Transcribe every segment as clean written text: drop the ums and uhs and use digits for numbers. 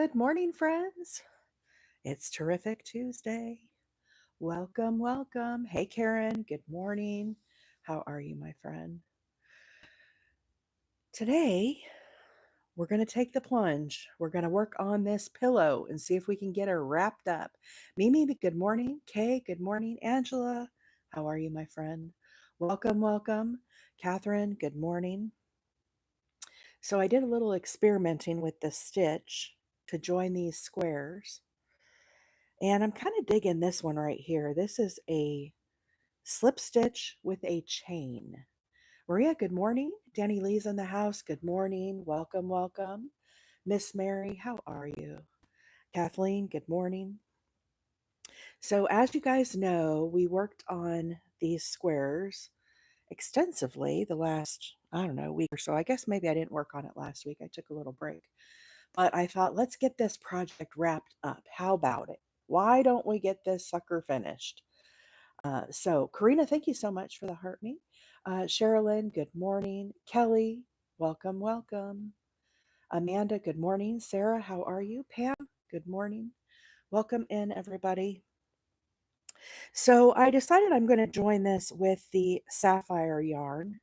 Good morning, friends. It's Terrific Tuesday. Welcome, welcome. Hey, Karen. Good morning. How are you, my friend? Today, we're going to take the plunge. We're going to work on this pillow and see if we can get her wrapped up. Mimi, good morning. Kay, good morning. Angela, how are you, my friend? Welcome, welcome. Catherine, good morning. So I did a little experimenting with the stitch to join these squares. And I'm kind of digging this one right here. This is a slip stitch with a chain. Maria, good morning. Danny Lee's in the house. Good morning. Welcome, welcome. Miss Mary, how are you? Kathleen, good morning. So as you guys know, we worked on these squares extensively the last, I don't know, week or so. I guess maybe I didn't work on it last week. I took a little break. But I thought, let's get this project wrapped up. How about it? Why don't we get this sucker finished? So, Karina, thank you so much for the heart me. Sherilyn, good morning. Kelly, welcome, welcome. Amanda, good morning. Sarah, how are you? Pam, good morning. Welcome in, everybody. So, I decided I'm going to join this with the Sapphire yarn.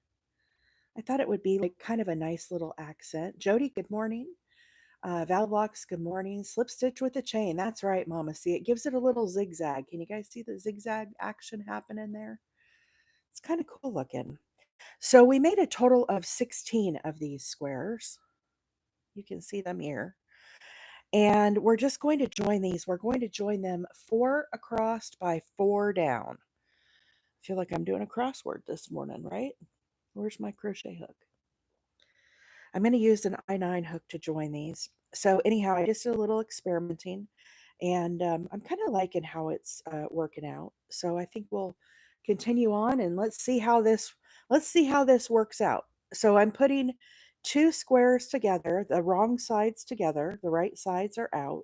I thought it would be like kind of a nice little accent. Jody, good morning. Valblocks, good morning. Slip stitch with a chain. That's right, Mama. See, it gives it a little zigzag. Can you guys see the zigzag action happening there? It's kind of cool looking. So we made a total of 16 of these squares. You can see them here. And we're just going to join these. We're going to join them 4 across by 4 down. I feel like I'm doing a crossword this morning, right? Where's my crochet hook? I'm going to use an I-9 hook to join these. So anyhow, I just did a little experimenting, and I'm kind of liking how it's working out. So I think we'll continue on, and let's see how this works out. So I'm putting 2 squares together, the wrong sides together, the right sides are out.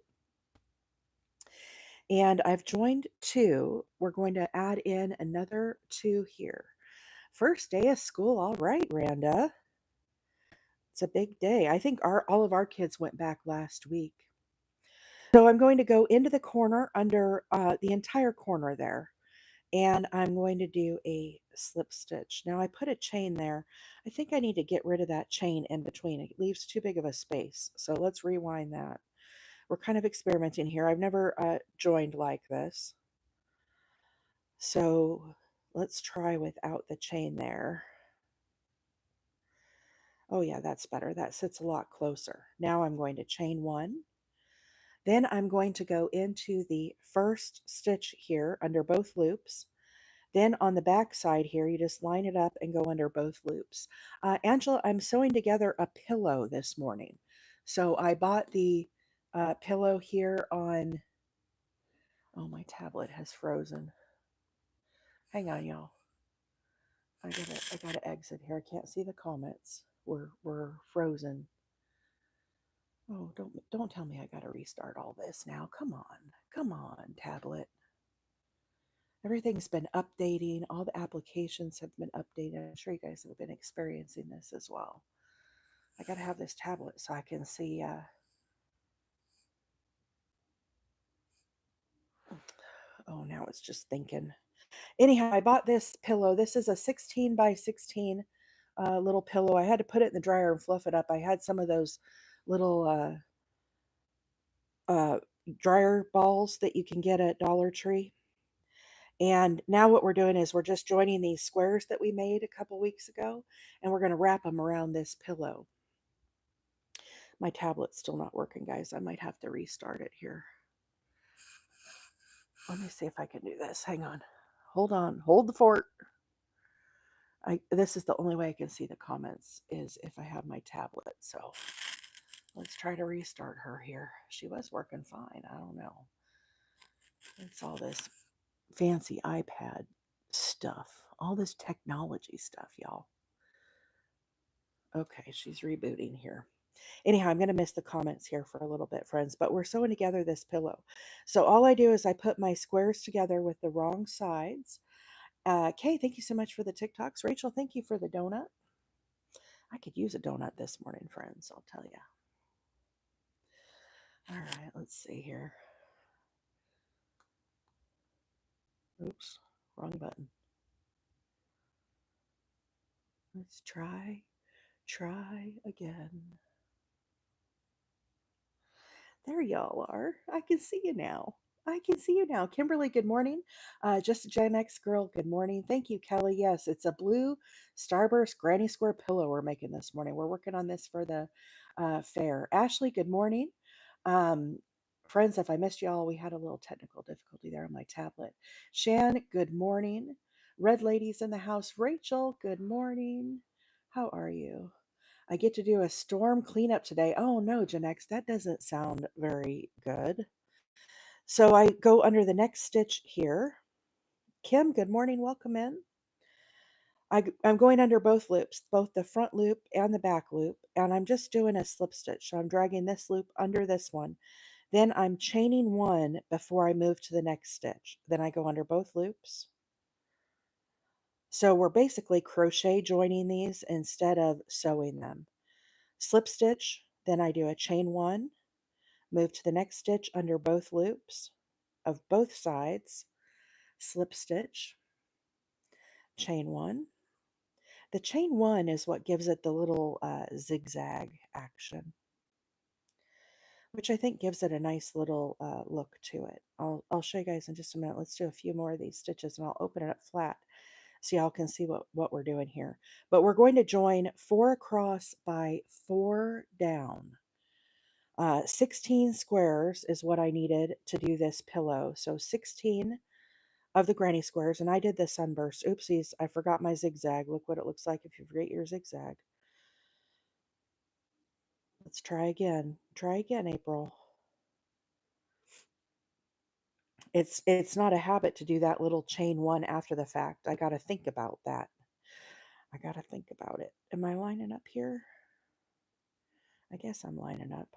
And I've joined 2. We're going to add in another 2 here. First day of school. All right, Randa. It's a big day. I think all of our kids went back last week. So I'm going to go into the corner under the entire corner there, and I'm going to do a slip stitch. Now I put a chain there. I think I need to get rid of that chain in between. It leaves too big of a space. So let's rewind that. We're kind of experimenting here. I've never joined like this. So let's try without the chain there. Oh yeah, that's better. That sits a lot closer. Now I'm going to chain 1. Then I'm going to go into the first stitch here under both loops. Then on the back side here, you just line it up and go under both loops. Angela, I'm sewing together a pillow this morning. So I bought the pillow here on, oh, my tablet has frozen. Hang on, y'all. I gotta exit here. I can't see the comments. We're frozen. Oh, don't tell me I gotta restart all this now. Come on, tablet. Everything's been updating. All the applications have been updated. I'm sure you guys have been experiencing this as well. I got to have this tablet so I can see. Oh, now it's just thinking. Anyhow, I bought this pillow. This is a 16 by 16 little pillow. I had to put it in the dryer and fluff it up. I had some of those little dryer balls that you can get at Dollar Tree. And now what we're doing is we're just joining these squares that we made a couple weeks ago, and we're going to wrap them around this pillow. My tablet's still not working, guys. I might have to restart it here. Let me see if I can do this. Hang on. Hold on. Hold the fort. This is the only way I can see the comments is if I have my tablet. So let's try to restart her here. She was working fine. I don't know. It's all this fancy iPad stuff. All this technology stuff, y'all. Okay, she's rebooting here. Anyhow, I'm going to miss the comments here for a little bit, friends, but we're sewing together this pillow. So all I do is I put my squares together with the wrong sides. Kay, thank you so much for the TikToks. Rachel, thank you for the donut. I could use a donut this morning, friends, I'll tell you. All right, let's see here. Oops, wrong button. Let's try again. There y'all are. I can see you now. I can see you now. Kimberly, good morning. Just a Gen X girl, good morning. Thank you, Kelly. Yes, it's a blue Starburst Granny Square pillow we're making this morning. We're working on this for the fair. Ashley, good morning. Um, Friends, if I missed y'all, we had a little technical difficulty there on my tablet. Shan, good morning. Red Ladies in the house. Rachel, good morning. How are you? I get to do a storm cleanup today. Oh no, Janex, that doesn't sound very good. So I go under the next stitch here. Kim, good morning. Welcome in. I'm going under both loops, both the front loop and the back loop, and I'm just doing a slip stitch. So I'm dragging this loop under this one. Then I'm chaining one before I move to the next stitch. Then I go under both loops. So we're basically crochet joining these instead of sewing them. Slip stitch, then I do a chain one, move to the next stitch under both loops of both sides, slip stitch, chain one. The chain one is what gives it the little zigzag action, which I think gives it a nice little look to it. I'll show you guys in just a minute. Let's do a few more of these stitches and I'll open it up flat so y'all can see what we're doing here. But we're going to join 4 across by 4 down. 16 squares is what I needed to do this pillow. So 16 of the granny squares, and I did the sunburst. Oopsies, I forgot my zigzag. Look what it looks like if you forget your zigzag. Let's try again. Try again, April. It's not a habit to do that little chain one after the fact. I got to think about that. I got to think about it. Am I lining up here? I guess I'm lining up.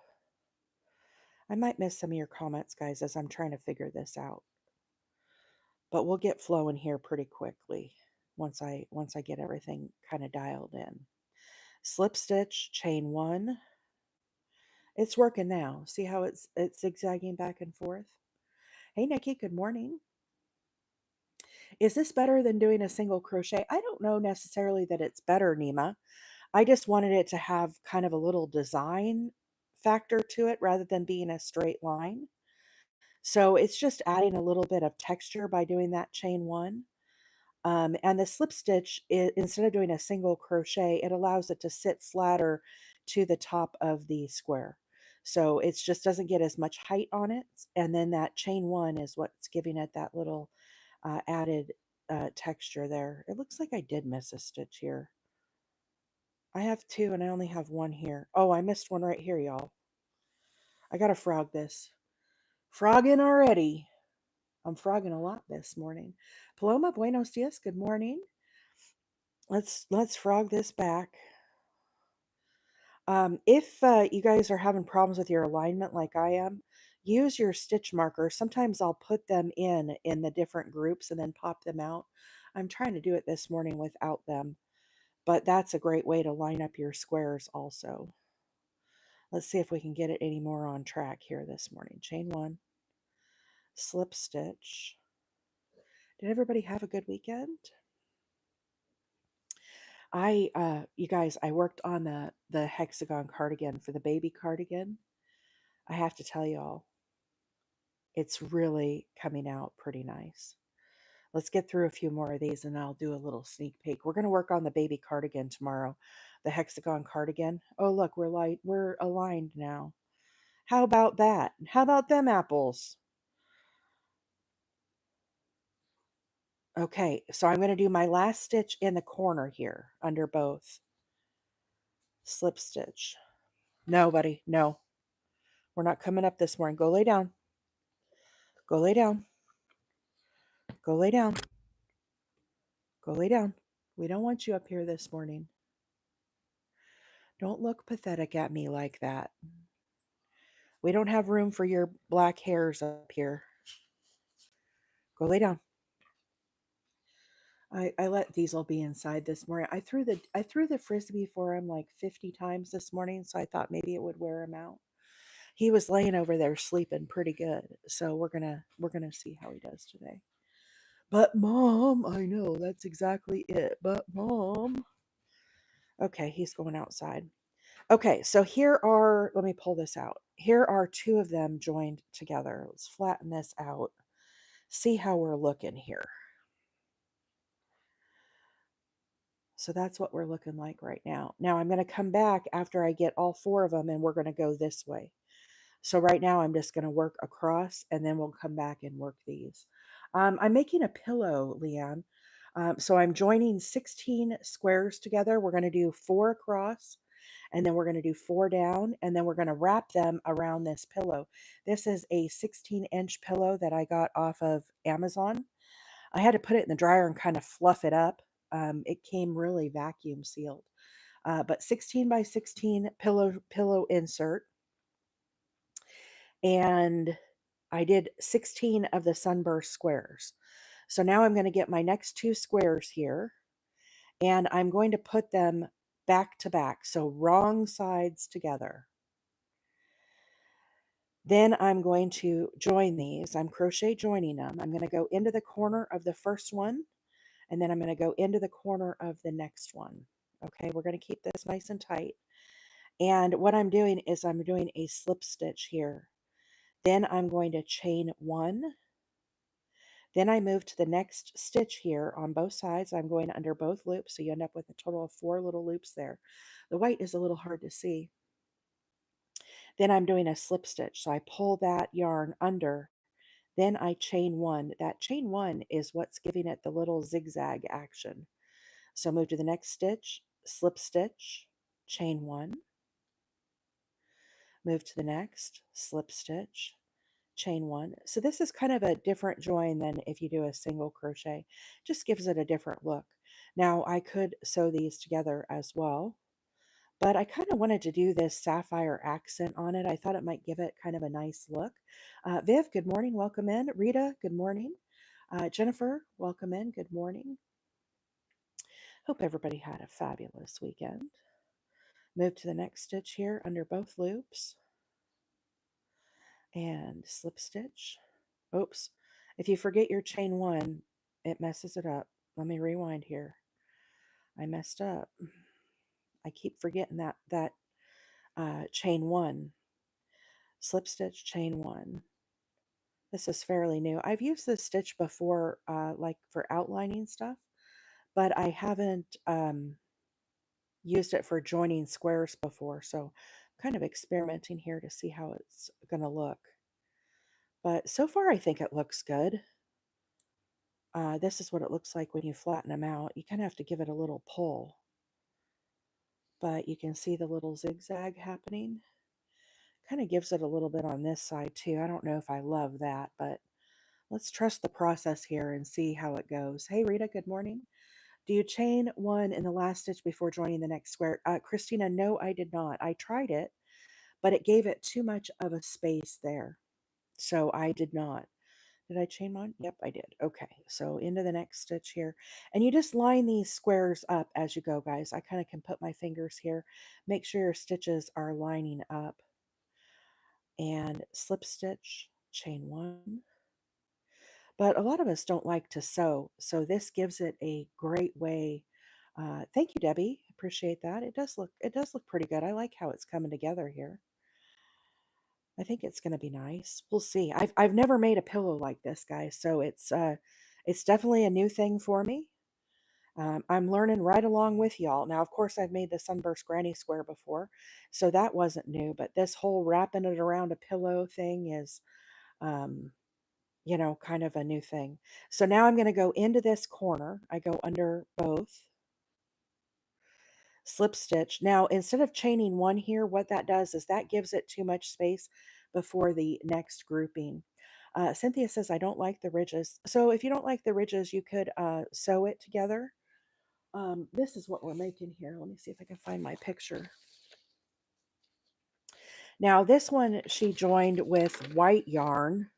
I might miss some of your comments, guys, as I'm trying to figure this out. But we'll get flowing here pretty quickly once I get everything kind of dialed in. Slip stitch, chain one. It's working now. See how it's zigzagging back and forth? Hey Nikki, good morning. Is this better than doing a single crochet? I don't know necessarily that it's better, Nima. I just wanted it to have kind of a little design factor to it rather than being a straight line. So it's just adding a little bit of texture by doing that chain one. And the slip stitch, instead of doing a single crochet, it allows it to sit flatter to the top of the square. So it just doesn't get as much height on it. And then that chain one is what's giving it that little added texture there. It looks like I did miss a stitch here. I have two and I only have one here. Oh, I missed one right here, y'all. I got to frog this. Frogging already. I'm frogging a lot this morning. Paloma, buenos dias. Good morning. Let's frog this back. If you guys are having problems with your alignment like I am, use your stitch marker. Sometimes I'll put them in the different groups and then pop them out. I'm trying to do it this morning without them, but that's a great way to line up your squares also. Let's see if we can get it any more on track here this morning. Chain one, slip stitch. Did everybody have a good weekend? You guys, I worked on the hexagon cardigan for the baby cardigan. I have to tell y'all, it's really coming out pretty nice. Let's get through a few more of these and I'll do a little sneak peek. We're going to work on the baby cardigan tomorrow, the hexagon cardigan. Oh, look, we're aligned now. How about that? How about them apples? Okay, so I'm going to do my last stitch in the corner here under both. Slip stitch. No, buddy, no. We're not coming up this morning. Go lay down. Go lay down. Go lay down. Go lay down. We don't want you up here this morning. Don't look pathetic at me like that. We don't have room for your black hairs up here. Go lay down. I let Diesel be inside this morning. I threw the frisbee for him like 50 times this morning, so I thought maybe it would wear him out. He was laying over there sleeping pretty good. So we're gonna see how he does today. But mom, I know that's exactly it. But mom. Okay, he's going outside. Okay, so here are, let me pull this out. Here are two of them joined together. Let's flatten this out. See how we're looking here. So that's what we're looking like right now. Now I'm going to come back after I get all four of them and we're going to go this way. So right now I'm just going to work across and then we'll come back and work these. I'm making a pillow, Leanne. So I'm joining 16 squares together. We're going to do 4 across and then we're going to do 4 down and then we're going to wrap them around this pillow. This is a 16-inch pillow that I got off of Amazon. I had to put it in the dryer and kind of fluff it up. It came really vacuum sealed. But 16 by 16 pillow insert, and I did 16 of the sunburst squares. So now I'm going to get my next 2 squares here, and I'm going to put them back to back, so wrong sides together. Then I'm going to join these. I'm crochet joining them. I'm going to go into the corner of the first one, and then I'm going to go into the corner of the next one. Okay, we're going to keep this nice and tight. And what I'm doing is I'm doing a slip stitch here. Then I'm going to chain 1. Then I move to the next stitch here on both sides. I'm going under both loops, so you end up with a total of 4 little loops there. The white is a little hard to see. Then I'm doing a slip stitch, so I pull that yarn under. Then I chain 1. That chain 1 is what's giving it the little zigzag action. So move to the next stitch, slip stitch, chain 1, move to the next, slip stitch, chain 1. So this is kind of a different join than if you do a single crochet. Just gives it a different look. Now I could sew these together as well, but I kind of wanted to do this sapphire accent on it. I thought it might give it kind of a nice look. Viv, good morning. Welcome in. Rita, good morning. Jennifer, welcome in. Good morning. Hope everybody had a fabulous weekend. Move to the next stitch here under both loops and slip stitch. Oops. If you forget your chain 1, it messes it up. Let me rewind here. I messed up. I keep forgetting that chain 1. Slip stitch, chain 1. This is fairly new. I've used this stitch before, like for outlining stuff, but I haven't used it for joining squares before. So I'm kind of experimenting here to see how it's going to look. But so far, I think it looks good. This is what it looks like when you flatten them out. You kind of have to give it a little pull. But you can see the little zigzag happening. Kind of gives it a little bit on this side too. I don't know if I love that, but let's trust the process here and see how it goes. Hey Rita, good morning. Do you chain 1 in the last stitch before joining the next square? Christina, no, I did not. I tried it, but it gave it too much of a space there. So I did not. Did I chain 1? Yep, I did. Okay, so into the next stitch here. And you just line these squares up as you go, guys. I kind of can put my fingers here. Make sure your stitches are lining up. And slip stitch, chain 1. But a lot of us don't like to sew, so this gives it a great way. Thank you, Debbie. Appreciate that. It does look pretty good. I like how it's coming together here. I think it's going to be nice. We'll see. I've never made a pillow like this, guys, so it's definitely a new thing for me. I'm learning right along with y'all. Now, of course, I've made the Sunburst Granny Square before, so that wasn't new. But this whole wrapping it around a pillow thing is, um, kind of a new thing. So now I'm going to go into this corner. I go under both, slip stitch. Now, instead of chaining 1 here, what that does is that gives it too much space before the next grouping. Cynthia says, I don't like the ridges. So if you don't like the ridges, you could sew it together. This is what we're making here. Let me see if I can find my picture. Now, this one she joined with white yarn.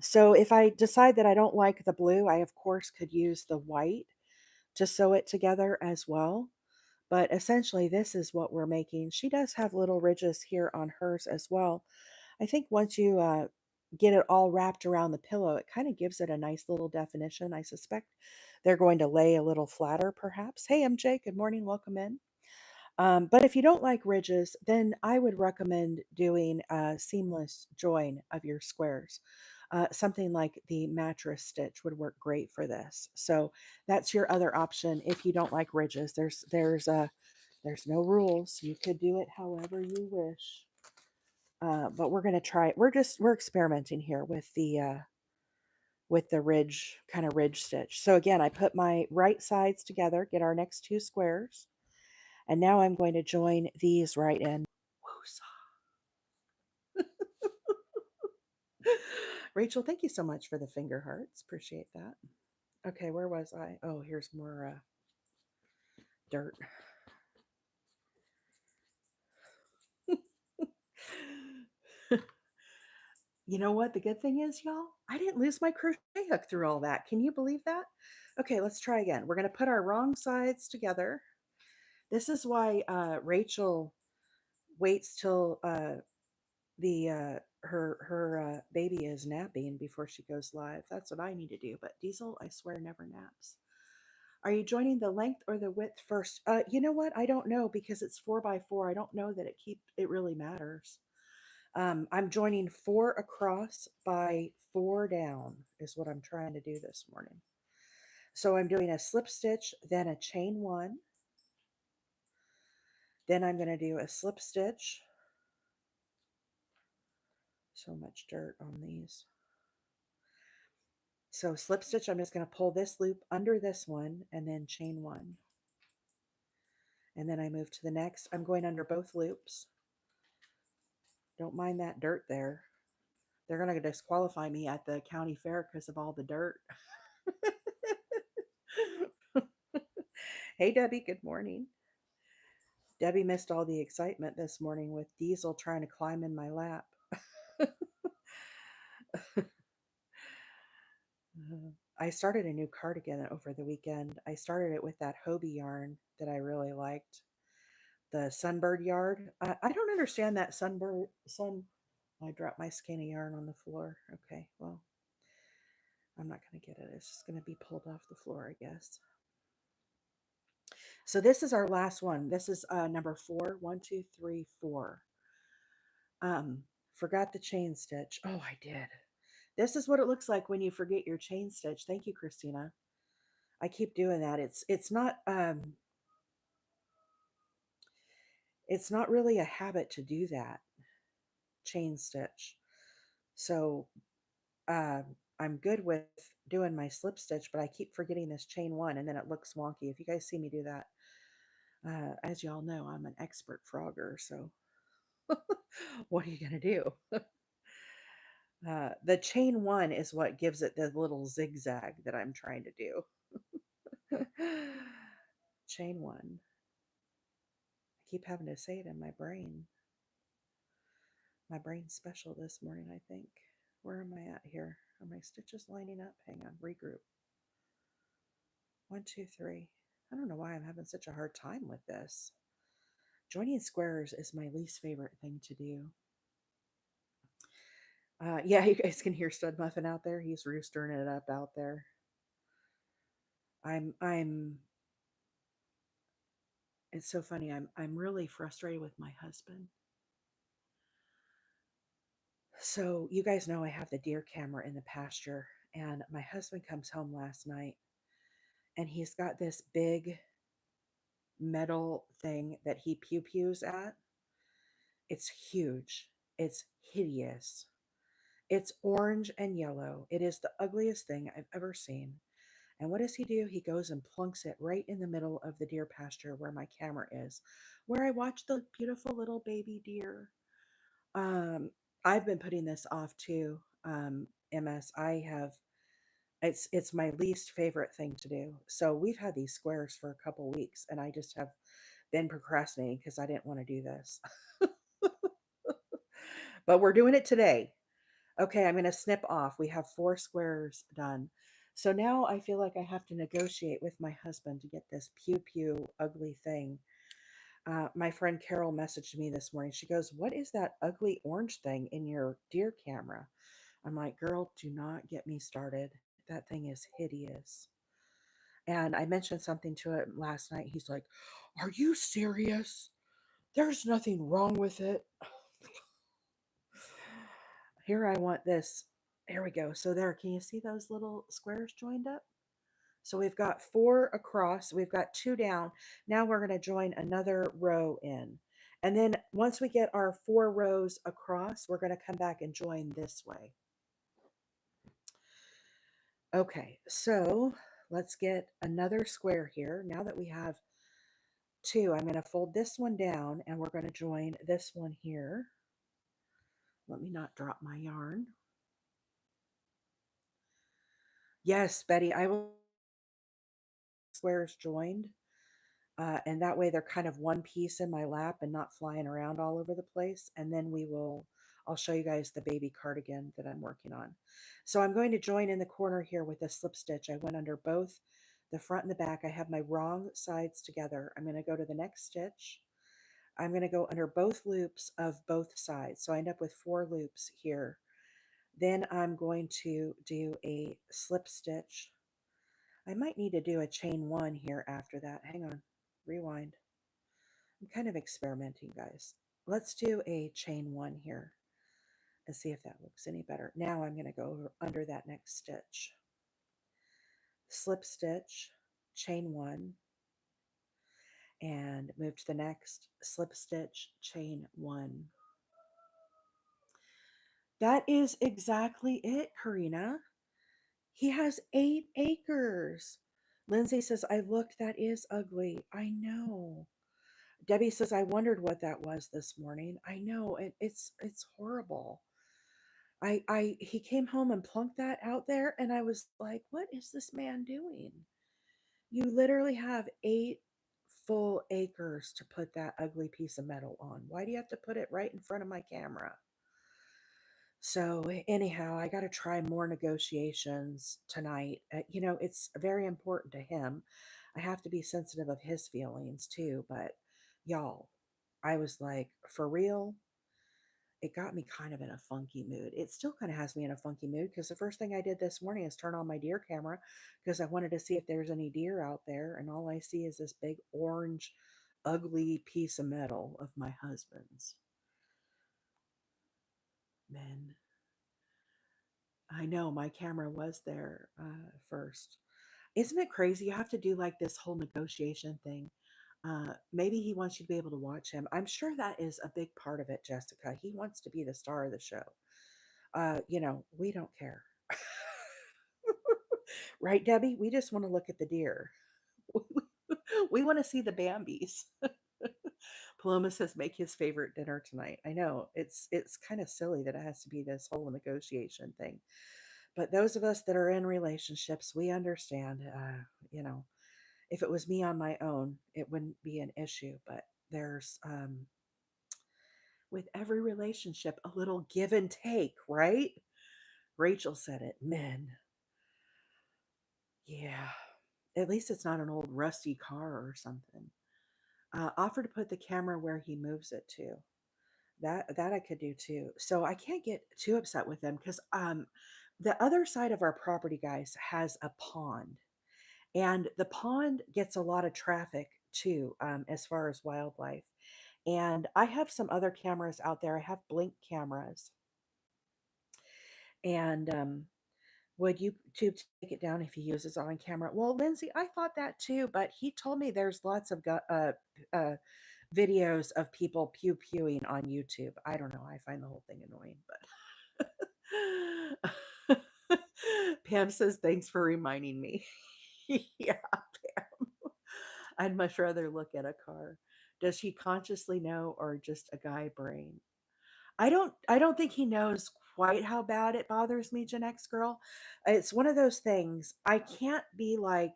So if I decide that I don't like the blue, I of course could use the white to sew it together as well. But essentially, this is what we're making. She does have little ridges here on hers as well. I think once you get it all wrapped around the pillow, it kind of gives it a nice little definition. I suspect they're going to lay a little flatter, perhaps. Hey, MJ, good morning. Welcome in. But if you don't like ridges, then I would recommend doing a seamless join of your squares. Something like the mattress stitch would work great for this. So that's your other option if you don't like ridges. There's no rules. You could do it however you wish. But we're gonna try it. We're experimenting here with the ridge kind of ridge stitch. So again, I put my right sides together, get our next two squares, and now I'm going to join these right in. Rachel, thank you so much for the finger hearts. Appreciate that. Okay, where was I? Oh, here's more dirt. You know what? The good thing is, y'all, I didn't lose my crochet hook through all that. Can you believe that? Okay, let's try again. We're going to put our wrong sides together. This is why Rachel waits till the her baby is napping before she goes live. That's what I need to do. But Diesel, I swear, never naps. Are you joining the length or the width first? You know what? I don't know because it's 4 by 4. I don't know that it really matters. I'm joining 4 across by 4 down is what I'm trying to do this morning. So I'm doing a slip stitch, then a chain one. Then I'm going to do a slip stitch. So much dirt on these. So slip stitch, I'm just going to pull this loop under this one and then chain one. And then I move to the next. I'm going under both loops. Don't mind that dirt there. They're going to disqualify me at the county fair because of all the dirt. Hey, Debbie, good morning. Debbie missed all the excitement this morning with Diesel trying to climb in my lap. I started a new cardigan over the weekend. I started it with that Hobie yarn that I really liked. The Sunbird yarn. I don't understand that sun. I dropped my skinny yarn on the floor. Okay, well, I'm not going to get it. It's just going to be pulled off the floor, I guess. So this is our last one. This is number 4. 1, 2, 3, 4. Forgot the chain stitch. Oh, I did. This is what it looks like when you forget your chain stitch. Thank you, Christina. I keep doing that. It's not really a habit to do that chain stitch. So uh, I'm good with doing my slip stitch, but I keep forgetting this chain one, and then it looks wonky. If you guys see me do that, as y'all know, I'm an expert frogger. So what are you gonna do? The chain one is what gives it the little zigzag that I'm trying to do. Chain one. I keep having to say it in my brain. My brain's special this morning, I think. Where am I at here? Are my stitches lining up? Hang on, regroup. 1, 2, 3. I don't know why I'm having such a hard time with this. Joining squares is my least favorite thing to do. Yeah, you guys can hear Stud Muffin out there. He's roostering it up out there. I'm it's so funny. I'm really frustrated with my husband. So you guys know I have the deer camera in the pasture, and my husband comes home last night and he's got this big metal thing that he pew pews at. It's huge. It's hideous. It's orange and yellow. It is the ugliest thing I've ever seen. And what does he do? He goes and plunks it right in the middle of the deer pasture where my camera is, where I watch the beautiful little baby deer. Um, I've been putting this off too. MS, I have. It's my least favorite thing to do. So we've had these squares for a couple weeks, and I just have been procrastinating because I didn't want to do this. But we're doing it today. Okay, I'm going to snip off. We have 4 squares done. So now I feel like I have to negotiate with my husband to get this pew pew ugly thing. My friend Carol messaged me this morning. She goes, "What is that ugly orange thing in your deer camera?" I'm like, "Girl, do not get me started. That thing is hideous." And I mentioned something to him last night. He's like, "Are you serious? There's nothing wrong with it." Here, I want this. There we go. So, there, can you see those little squares joined up? So, we've got four across, we've got two down. Now, we're going to join another row in. And then, once we get our four rows across, we're going to come back and join this way. Okay, so let's get another square here. Now that we have two, I'm going to fold this one down and we're going to join this one here. Let me not drop my yarn. Yes, Betty, I will squares joined. And that way they're kind of one piece in my lap and not flying around all over the place. And then I'll show you guys the baby cardigan that I'm working on. So I'm going to join in the corner here with a slip stitch. I went under both the front and the back. I have my wrong sides together. I'm going to go to the next stitch. I'm going to go under both loops of both sides. So I end up with four loops here. Then I'm going to do a slip stitch. I might need to do a chain one here after that. Hang on, rewind. I'm kind of experimenting, guys. Let's do a chain one here and see if that looks any better. Now I'm going to go under that next stitch. Slip stitch, chain one, and move to the next. Slip stitch, chain one. That is exactly it, Karina. He has 8 acres. Lindsay says, I looked, that is ugly. I know. Debbie says, I wondered what that was this morning. I know, it's horrible. He came home and plunked that out there, and I was like, what is this man doing? You literally have 8 full acres to put that ugly piece of metal on. Why do you have to put it right in front of my camera? So, anyhow, I got to try more negotiations tonight. It's very important to him. I have to be sensitive of his feelings too, but y'all, I was like, for real, it got me kind of in a funky mood. It still kind of has me in a funky mood because the first thing I did this morning is turn on my deer camera because I wanted to see if there's any deer out there, and all I see is this big orange, ugly piece of metal of my husband's. Men. I know my camera was there first. Isn't it crazy? You have to do like this whole negotiation thing. Maybe he wants you to be able to watch him. I'm sure that is a big part of it, Jessica. He wants to be the star of the show. We don't care. Right, Debbie? We just want to look at the deer. We want to see the Bambies. Paloma says make his favorite dinner tonight. I know it's kind of silly that it has to be this whole negotiation thing. But those of us that are in relationships, we understand. If it was me on my own, it wouldn't be an issue. But there's with every relationship a little give and take, right? Rachel said it. Men, yeah. At least it's not an old rusty car or something. Offer to put the camera where he moves it to. That I could do too. So I can't get too upset with them because the other side of our property, guys, has a pond, and the pond gets a lot of traffic too, as far as wildlife. And I have some other cameras out there. I have blink cameras, and would YouTube take it down if he uses it on camera? Well, Lindsay, I thought that too, but he told me there's lots of uh, videos of people pew pewing on YouTube. I don't know. I find the whole thing annoying, but Pam says, thanks for reminding me. Yeah, Pam. I'd much rather look at a car. Does he consciously know or just a guy brain? I don't think he knows quite how bad it bothers me, Gen X girl. It's one of those things. I can't be like,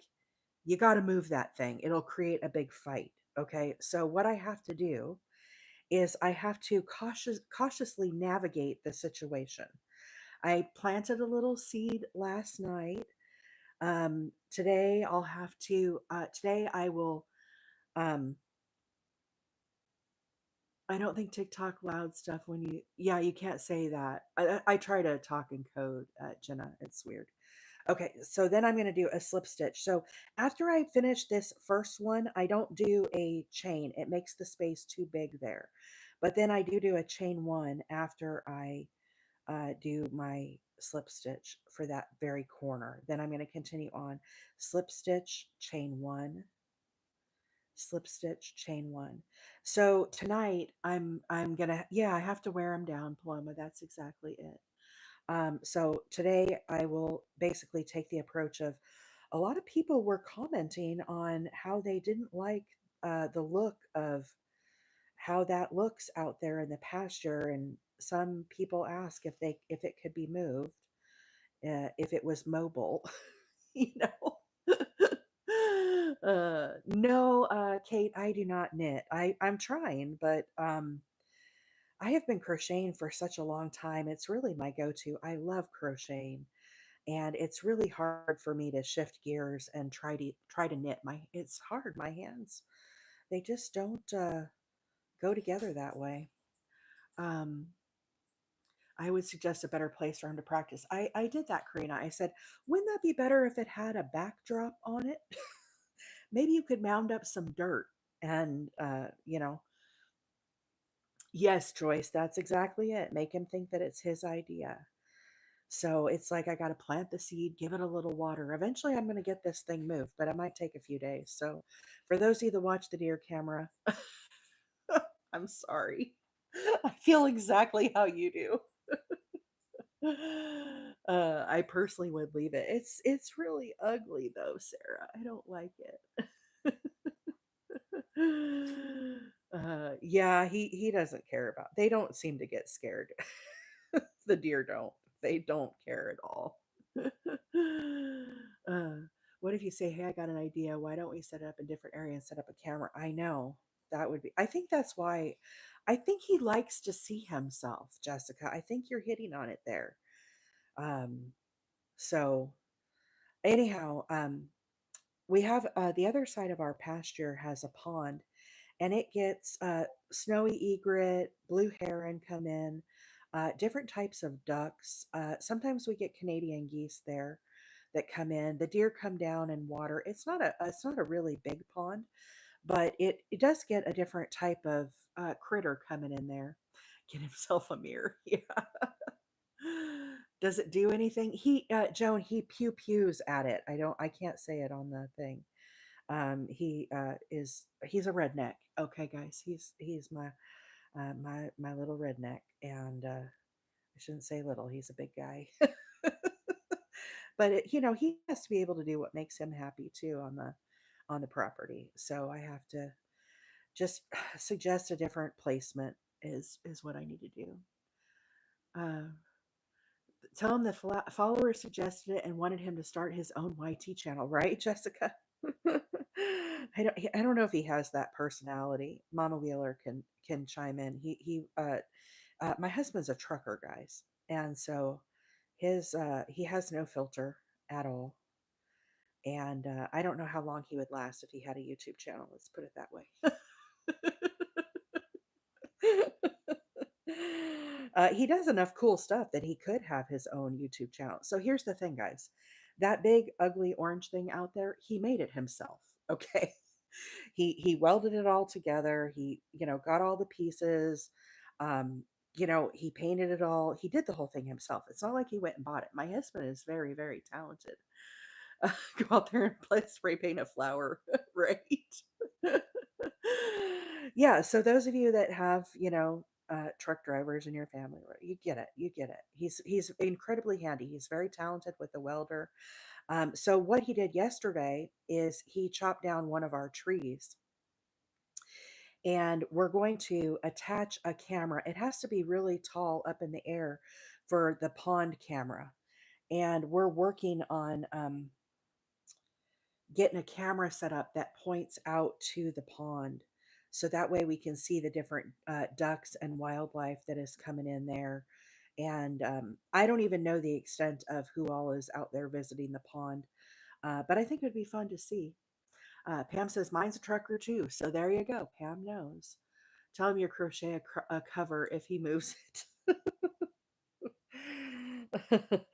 you got to move that thing. It'll create a big fight. Okay? So what I have to do is I have to cautiously navigate the situation. I planted a little seed last night. Today I will um I don't think TikTok loud stuff when yeah, you can't say that. I try to talk in code, Jenna. It's weird. Okay, so then I'm going to do a slip stitch. So after I finish this first one, I don't do a chain. It makes the space too big there. But then I do a chain one after I do my slip stitch for that very corner. Then I'm going to continue on slip stitch, chain one, slip stitch, chain one. So tonight I'm gonna, yeah, I have to wear them down, Paloma. That's exactly it. So today I will basically take the approach of a lot of people were commenting on how they didn't like the look of how that looks out there in the pasture, and some people ask if it could be moved, if it was mobile, you know. No, Kate, I do not knit. I'm trying, but I have been crocheting for such a long time. It's really my go-to. I love crocheting, and it's really hard for me to shift gears and try to knit. It's hard. My hands, they just don't go together that way. Um, I would suggest a better place for him to practice. I did that, Karina. I said, wouldn't that be better if it had a backdrop on it? Maybe you could mound up some dirt and, yes, Joyce, that's exactly it. Make him think that it's his idea. So it's like I got to plant the seed, give it a little water. Eventually, I'm going to get this thing moved, but it might take a few days. So for those of you that watch the deer camera, I'm sorry. I feel exactly how you do. I personally would leave it. It's really ugly though, Sarah. I don't like it. Yeah, he doesn't care about. They don't seem to get scared. The deer don't. They don't care at all. uh, what if you say, "Hey, I got an idea. Why don't we set it up in different area and set up a camera?" I know that would be. I think that's why. I think he likes to see himself, Jessica. I think you're hitting on it there. Um, so anyhow, we have the other side of our pasture has a pond, and it gets snowy egret, blue heron come in, different types of ducks. Sometimes we get Canadian geese there that come in. The deer come down and water. It's not a really big pond, but it does get a different type of critter coming in there. Get himself a mirror. Yeah. Does it do anything? Joan, he pew pews at it. I can't say it on the thing. He's a redneck. Okay, guys, he's my little redneck, and I shouldn't say little. He's a big guy, but he has to be able to do what makes him happy too on the property. So I have to just suggest a different placement is what I need to do. Uh, Tell him the follower suggested it and wanted him to start his own YT channel, right, Jessica? I don't know if he has that personality. Mama Wheeler can chime in. My husband's a trucker, guys, and so he has no filter at all. And I don't know how long he would last if he had a YouTube channel. Let's put it that way. He does enough cool stuff that he could have his own YouTube channel. So here's the thing, guys. That big, ugly orange thing out there, he made it himself. Okay. He welded it all together. He, got all the pieces. He painted it all. He did the whole thing himself. It's not like he went and bought it. My husband is very, very talented. Go out there and spray paint a flower, right? Yeah, so those of you that have, truck drivers in your family, right, you get it. You get it. He's incredibly handy. He's very talented with the welder. So what he did yesterday is he chopped down one of our trees, and we're going to attach a camera. It has to be really tall up in the air for the pond camera. And we're working on getting a camera set up that points out to the pond. So that way we can see the different ducks and wildlife that is coming in there. And I don't even know the extent of who all is out there visiting the pond, but I think it would be fun to see. Pam says, mine's a trucker too. So there you go. Pam knows. Tell him you crochet a cover if he moves it.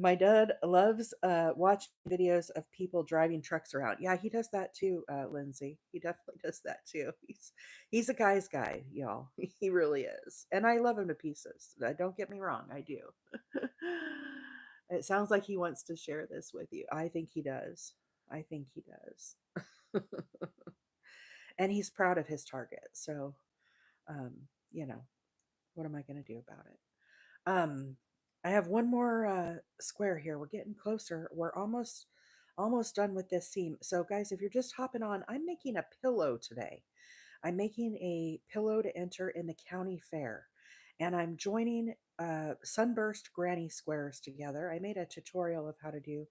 My dad loves watching videos of people driving trucks around. Yeah, he does that too, Lindsay. He definitely does that too. He's a guy's guy, y'all. He really is, and I love him to pieces. Don't get me wrong, I do. It sounds like he wants to share this with you. I think he does. I think he does. And he's proud of his target. So, um, you know, what am I going to do about it? Um, I have one more square here. We're getting closer. We're almost done with this seam. So, guys, if you're just hopping on, I'm making a pillow today. I'm making a pillow to enter in the county fair, and I'm joining sunburst granny squares together. I made a tutorial of how to do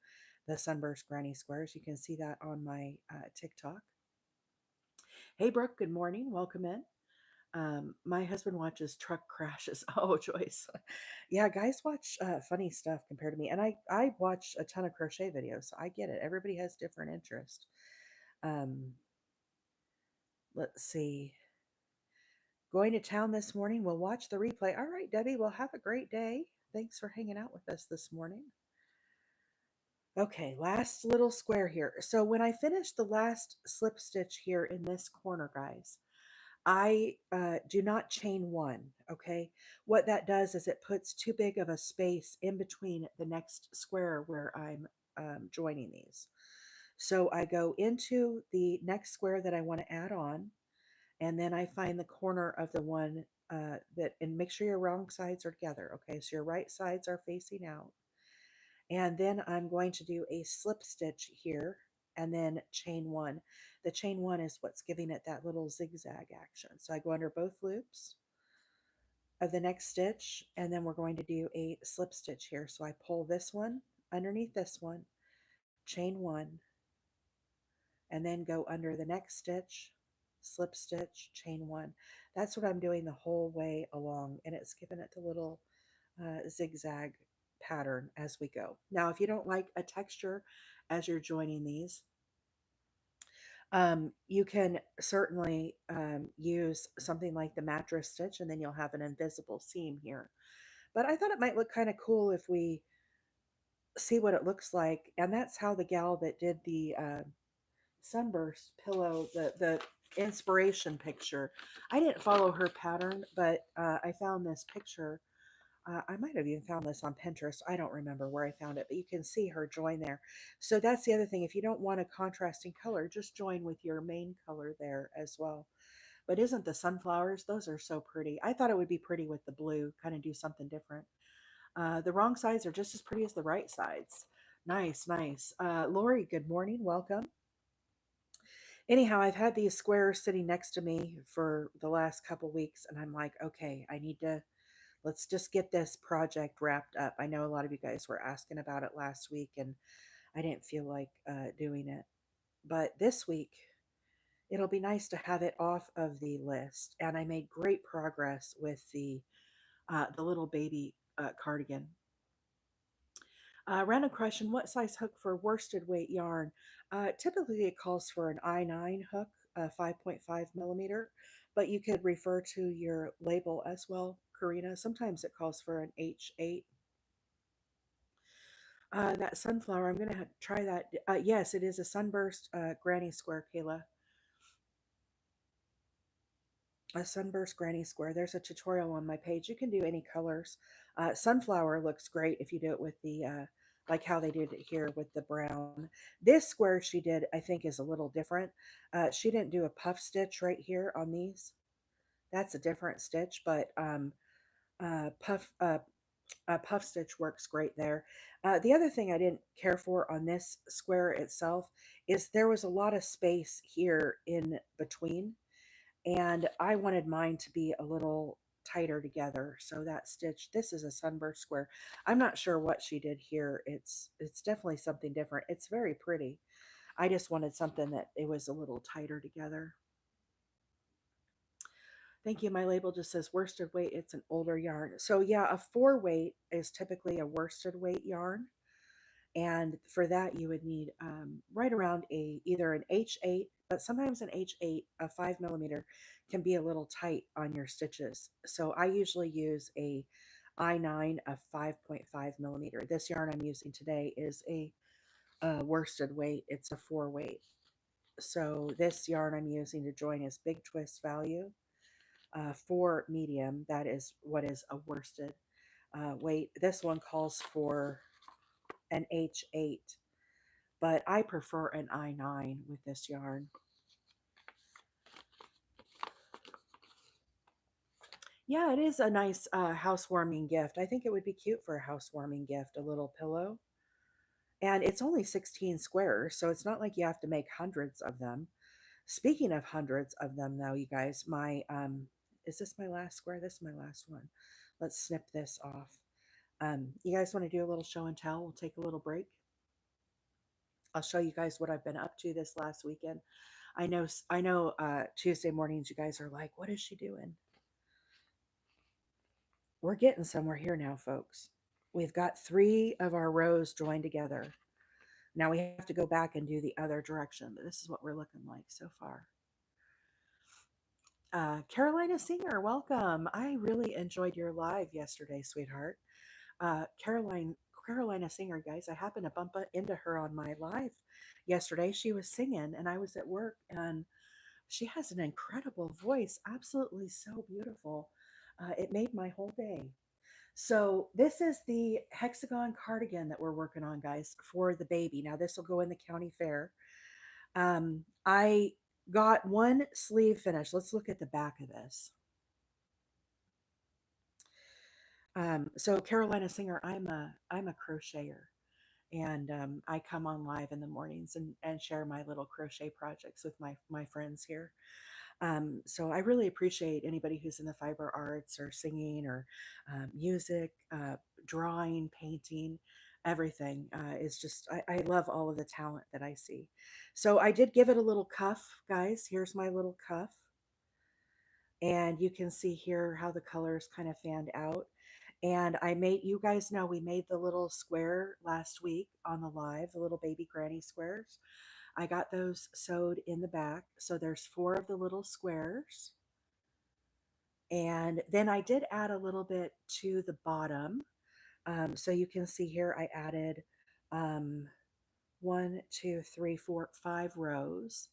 the sunburst granny squares. You can see that on my TikTok. Hey, Brooke. Good morning. Welcome in. My husband watches truck crashes. Oh, Joyce. Yeah, guys watch funny stuff compared to me. And I watch a ton of crochet videos, so I get it. Everybody has different interest. Um, let's see. Going to town this morning. We'll watch the replay. All right, Debbie. Well, have a great day. Thanks for hanging out with us this morning. Okay, last little square here. So when I finish the last slip stitch here in this corner, guys, I do not chain one, okay? What that does is it puts too big of a space in between the next square where I'm joining these. So I go into the next square that I want to add on, and then I find the corner of the one and make sure your wrong sides are together, okay? So your right sides are facing out. And then I'm going to do a slip stitch here and then chain one. The chain one is what's giving it that little zigzag action. So I go under both loops of the next stitch, and then we're going to do a slip stitch here. So I pull this one underneath this one, chain one, and then go under the next stitch, slip stitch, chain one. That's what I'm doing the whole way along, and it's giving it the little zigzag pattern as we go. Now, if you don't like a texture as you're joining these, you can certainly use something like the mattress stitch, and then you'll have an invisible seam here. But I thought it might look kind of cool if we see what it looks like. And that's how the gal that did the sunburst pillow, the inspiration picture. I didn't follow her pattern, but I found this picture. I might have even found this on Pinterest. I don't remember where I found it, but you can see her join there. So that's the other thing. If you don't want a contrasting color, just join with your main color there as well. But isn't the sunflowers? Those are so pretty. I thought it would be pretty with the blue, kind of do something different. The wrong sides are just as pretty as the right sides. Nice, nice. Lori, good morning. Welcome. Anyhow, I've had these squares sitting next to me for the last couple weeks, and I'm like, okay, let's just get this project wrapped up. I know a lot of you guys were asking about it last week, and I didn't feel like doing it. But this week, it'll be nice to have it off of the list. And I made great progress with the little baby cardigan. Random question: what size hook for worsted weight yarn? Typically, it calls for an I9 hook, 5.5 millimeter, but you could refer to your label as well, Karina. Sometimes it calls for an H8. That sunflower, I'm going to try that. Yes, it is a sunburst granny square, Kayla. A sunburst granny square. There's a tutorial on my page. You can do any colors. Sunflower looks great if you do it with the like how they did it here with the brown. This square she did, I think, is a little different. She didn't do a puff stitch right here on these. That's a different stitch, but puff puff stitch works great there. The other thing I didn't care for on this square itself is there was a lot of space here in between, and I wanted mine to be a little tighter together. So that stitch, this is a sunburst square. I'm not sure what she did here. It's definitely something different. It's very pretty. I just wanted something that it was a little tighter together. Thank you. My label just says worsted weight. It's an older yarn. So yeah, a 4 weight is typically a worsted weight yarn. And for that, you would need right around either an H8 but sometimes an H8, a 5 millimeter, can be a little tight on your stitches. So I usually use a I9 of 5.5 millimeter. This yarn I'm using today is a worsted weight. It's a 4 weight. So this yarn I'm using to join is Big Twist Value for medium. That is what is a worsted weight. This one calls for an H8, but I prefer an I9 with this yarn. Yeah, it is a nice housewarming gift. I think it would be cute for a housewarming gift, a little pillow. And it's only 16 squares, so it's not like you have to make hundreds of them. Speaking of hundreds of them, though, you guys, my is this my last square? This is my last one. Let's snip this off. You guys want to do a little show and tell? We'll take a little break. I'll show you guys what I've been up to this last weekend. I know. Tuesday mornings, you guys are like, "What is she doing?" We're getting somewhere here now, folks. We've got 3 of our rows joined together. Now we have to go back and do the other direction, but this is what we're looking like so far. Carolina Singer, welcome. I really enjoyed your live yesterday, sweetheart. Carolina Singer, guys, I happened to bump into her on my live yesterday. She was singing, and I was at work, and she has an incredible voice, absolutely so beautiful. It made my whole day. So this is the hexagon cardigan that we're working on, guys, for the baby. Now this will go in the county fair. I got one sleeve finished. Let's look at the back of this. So Carolina Singer, I'm a crocheter, and I come on live in the mornings and share my little crochet projects with my friends here. So I really appreciate anybody who's in the fiber arts or singing or music, drawing, painting, everything. Is just I love all of the talent that I see. So I did give it a little cuff, guys. Here's my little cuff. And you can see here how the colors kind of fanned out. And I made, you guys know, we made the little square last week on the live, the little baby granny squares. I got those sewed in the back. So there's 4 of the little squares. And then I did add a little bit to the bottom. So you can see here I added um, 1, 2, 3, 4, 5 rows.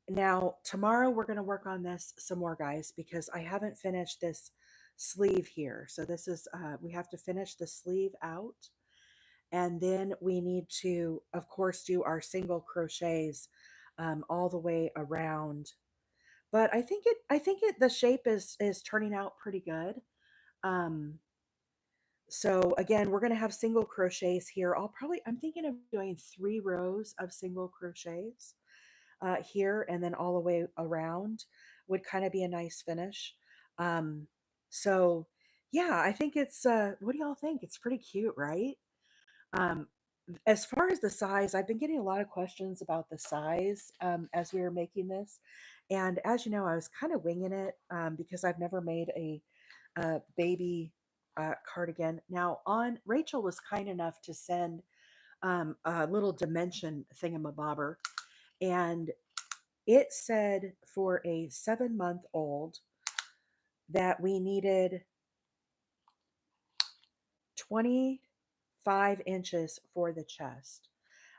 Now, tomorrow we're going to work on this some more, guys, because I haven't finished this sleeve here. So this is, we have to finish the sleeve out. And then we need to, of course, do our single crochets all the way around. But the shape is turning out pretty good. Um, so again, we're going to have single crochets here. I'm thinking of doing 3 rows of single crochets here and then all the way around would kind of be a nice finish. Um, so yeah, I think it's, what do y'all think? It's pretty cute, right? Um, as far as the size, I've been getting a lot of questions about the size as we were making this. And as you know, I was kind of winging it because I've never made a baby cardigan. Now, on Rachel was kind enough to send a little dimension thingamabobber, and it said for a 7-month-old that we needed 25 inches for the chest.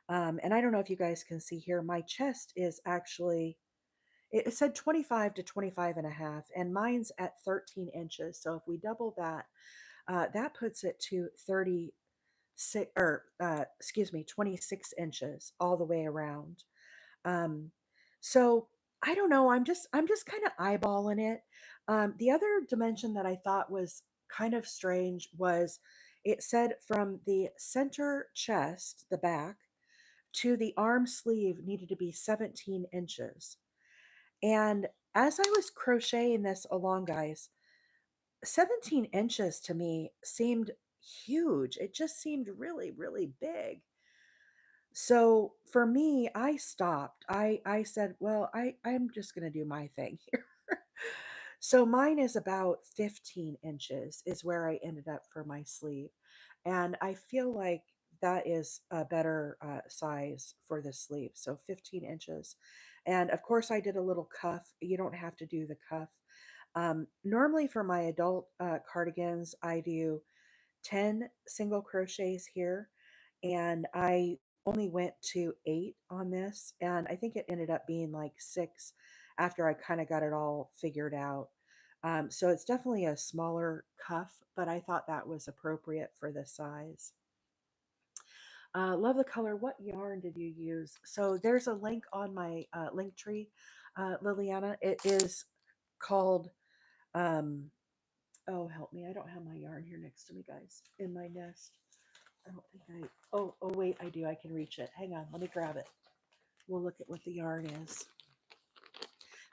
And I don't know if you guys can see here, my chest is actually, it said 25 to 25 and a half, and mine's at 13 inches. So if we double that, that puts it to 36, or excuse me, 26 inches all the way around. Um, so I don't know. I'm just kind of eyeballing it. The other dimension that I thought was kind of strange was it said from the center chest, the back, to the arm sleeve needed to be 17 inches. And as I was crocheting this along, guys, 17 inches to me seemed huge. It just seemed really, really big. So for me, I stopped. I said, well, I'm just going to do my thing here. So mine is about 15 inches is where I ended up for my sleeve. And I feel like that is a better size for the sleeve. So 15 inches. And of course, I did a little cuff. You don't have to do the cuff. Normally, for my adult cardigans, I do 10 single crochets here, and I only went to 8 on this, and I think it ended up being like 6 after I kind of got it all figured out. So it's definitely a smaller cuff, but I thought that was appropriate for the size. Love the color. What yarn did you use? So there's a link on my link tree, Liliana. It is called, um, oh, help me. I don't have my yarn here next to me, guys, in my nest. I don't think oh, wait, I do. I can reach it. Hang on. Let me grab it. We'll look at what the yarn is.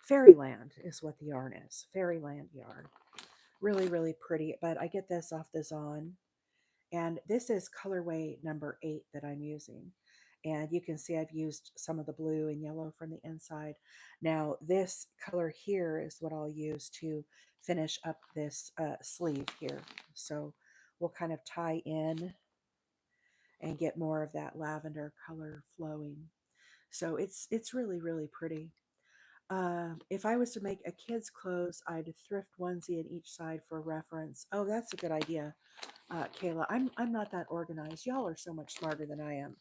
Fairyland is what the yarn is. Fairyland yarn. Really, really pretty. But I get this off the Zon. And this is colorway number 8 that I'm using. And you can see I've used some of the blue and yellow from the inside. Now, this color here is what I'll use to finish up this sleeve here. So we'll kind of tie in and get more of that lavender color flowing. So it's really, really pretty. If I was to make a kid's clothes, I'd thrift onesie in each side for reference. Oh, that's a good idea, Kayla. I'm not that organized. Y'all are so much smarter than I am.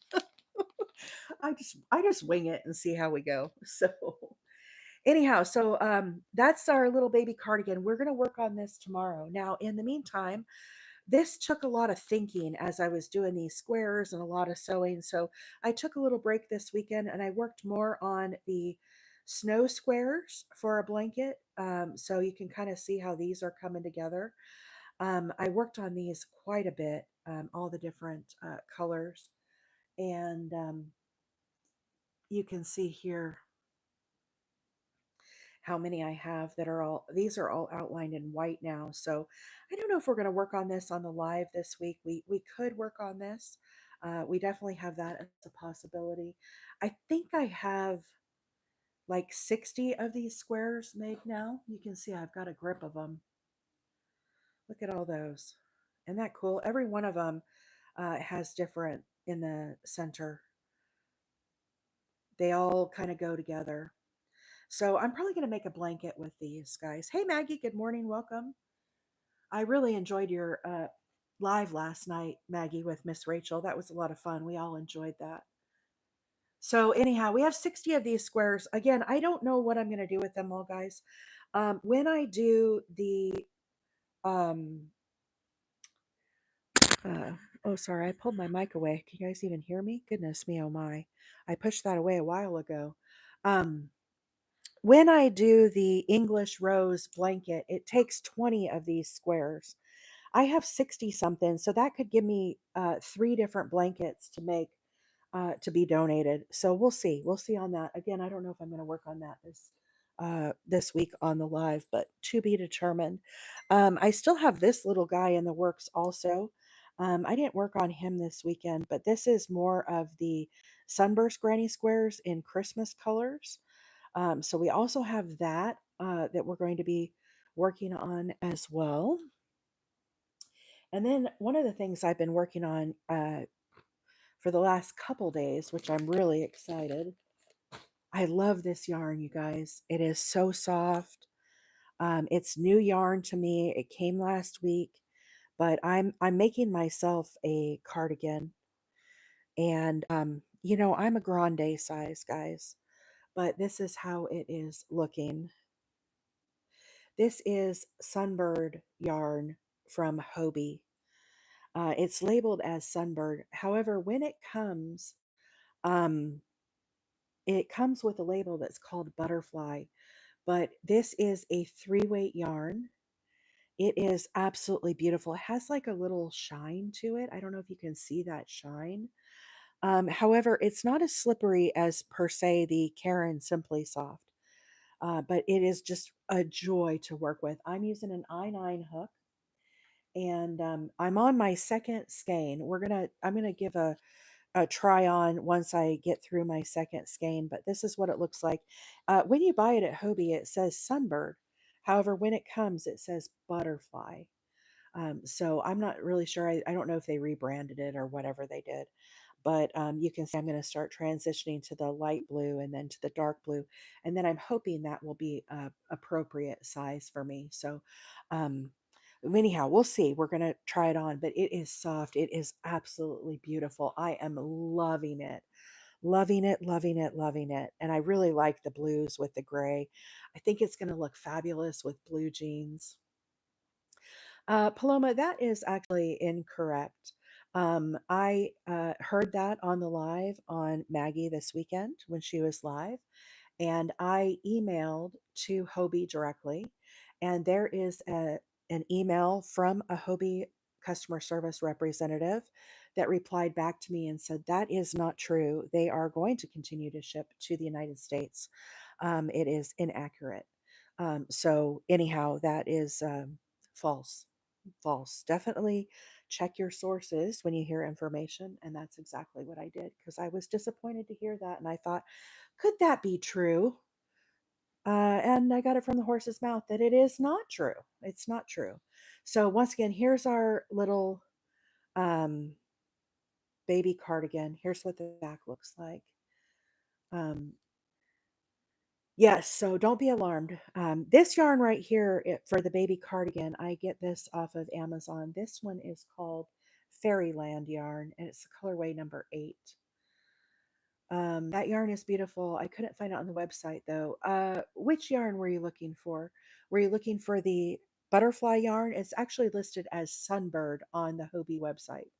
I just wing it and see how we go. So anyhow, so that's our little baby cardigan. We're gonna work on this tomorrow. Now, in the meantime, this took a lot of thinking as I was doing these squares and a lot of sewing. So I took a little break this weekend and I worked more on the snow squares for a blanket. So you can kind of see how these are coming together. I worked on these quite a bit, all the different colors. And you can see here how many I have that are all, these are all outlined in white now. So I don't know if we're going to work on this on the live this week. We could work on this. We definitely have that as a possibility. I think I have like 60 of these squares made now. You can see I've got a grip of them. Look at all those. Isn't that cool? Every one of them has different in the center. They all kind of go together. So I'm probably going to make a blanket with these guys. Hey, Maggie, good morning. Welcome. I really enjoyed your live last night, Maggie, with Miss Rachel. That was a lot of fun. We all enjoyed that. So, anyhow, we have 60 of these squares. Again, I don't know what I'm going to do with them all, guys. When I do the, um, uh, oh, sorry, I pulled my mic away. Can you guys even hear me? Goodness me, oh my. I pushed that away a while ago. Um, when I do the English rose blanket, it takes 20 of these squares. I have 60 something, so that could give me 3 different blankets to make to be donated. So we'll see. We'll see on that. Again, I don't know if I'm going to work on that this week on the live, but to be determined. I still have this little guy in the works also. I didn't work on him this weekend, but this is more of the Sunburst Granny Squares in Christmas colors. So we also have that that we're going to be working on as well. And then one of the things I've been working on for the last couple days, which I'm really excited. I love this yarn, you guys. It is so soft. It's new yarn to me. It came last week, but I'm making myself a cardigan, and I'm a grande size, guys, but this is how it is looking. This is Sunbird yarn from Hobie. It's labeled as Sunbird. However, when um, it comes with a label that's called Butterfly. But this is a 3-weight yarn. It is absolutely beautiful. It has like a little shine to it. I don't know if you can see that shine. However, it's not as slippery as per se the Caron Simply Soft, but it is just a joy to work with. I'm using an I9 hook, and I'm on my second skein. I'm gonna give a try on once I get through my second skein, but this is what it looks like. When you buy it at Hobie, it says Sunbird. However, when it comes, it says Butterfly. So I'm not really sure. I don't know if they rebranded it or whatever they did, but you can see I'm going to start transitioning to the light blue and then to the dark blue. And then I'm hoping that will be a appropriate size for me. So, um, anyhow, we'll see. We're going to try it on, but it is soft. It is absolutely beautiful. I am loving it. Loving it, loving it, loving it. And I really like the blues with the gray. I think it's going to look fabulous with blue jeans. Paloma, that is actually incorrect. I heard that on the live on Maggie this weekend when she was live, and I emailed to Hobie directly, and there is an email from a Hobie customer service representative that replied back to me and said that is not true. They are going to continue to ship to the United States. It is inaccurate. So anyhow, that is false. False. Definitely check your sources when you hear information. And that's exactly what I did because I was disappointed to hear that. And I thought, could that be true? And I got it from the horse's mouth that it is not true. It's not true. So, once again, here's our little um, baby cardigan. Here's what the back looks like. Um, yes, so don't be alarmed. This yarn right here for the baby cardigan, I get this off of Amazon. This one is called Fairyland yarn, and it's the colorway number 8. That yarn is beautiful. I couldn't find it on the website though. Which yarn were you looking for? Were you looking for the butterfly yarn? It's actually listed as Sunbird on the Hobie website.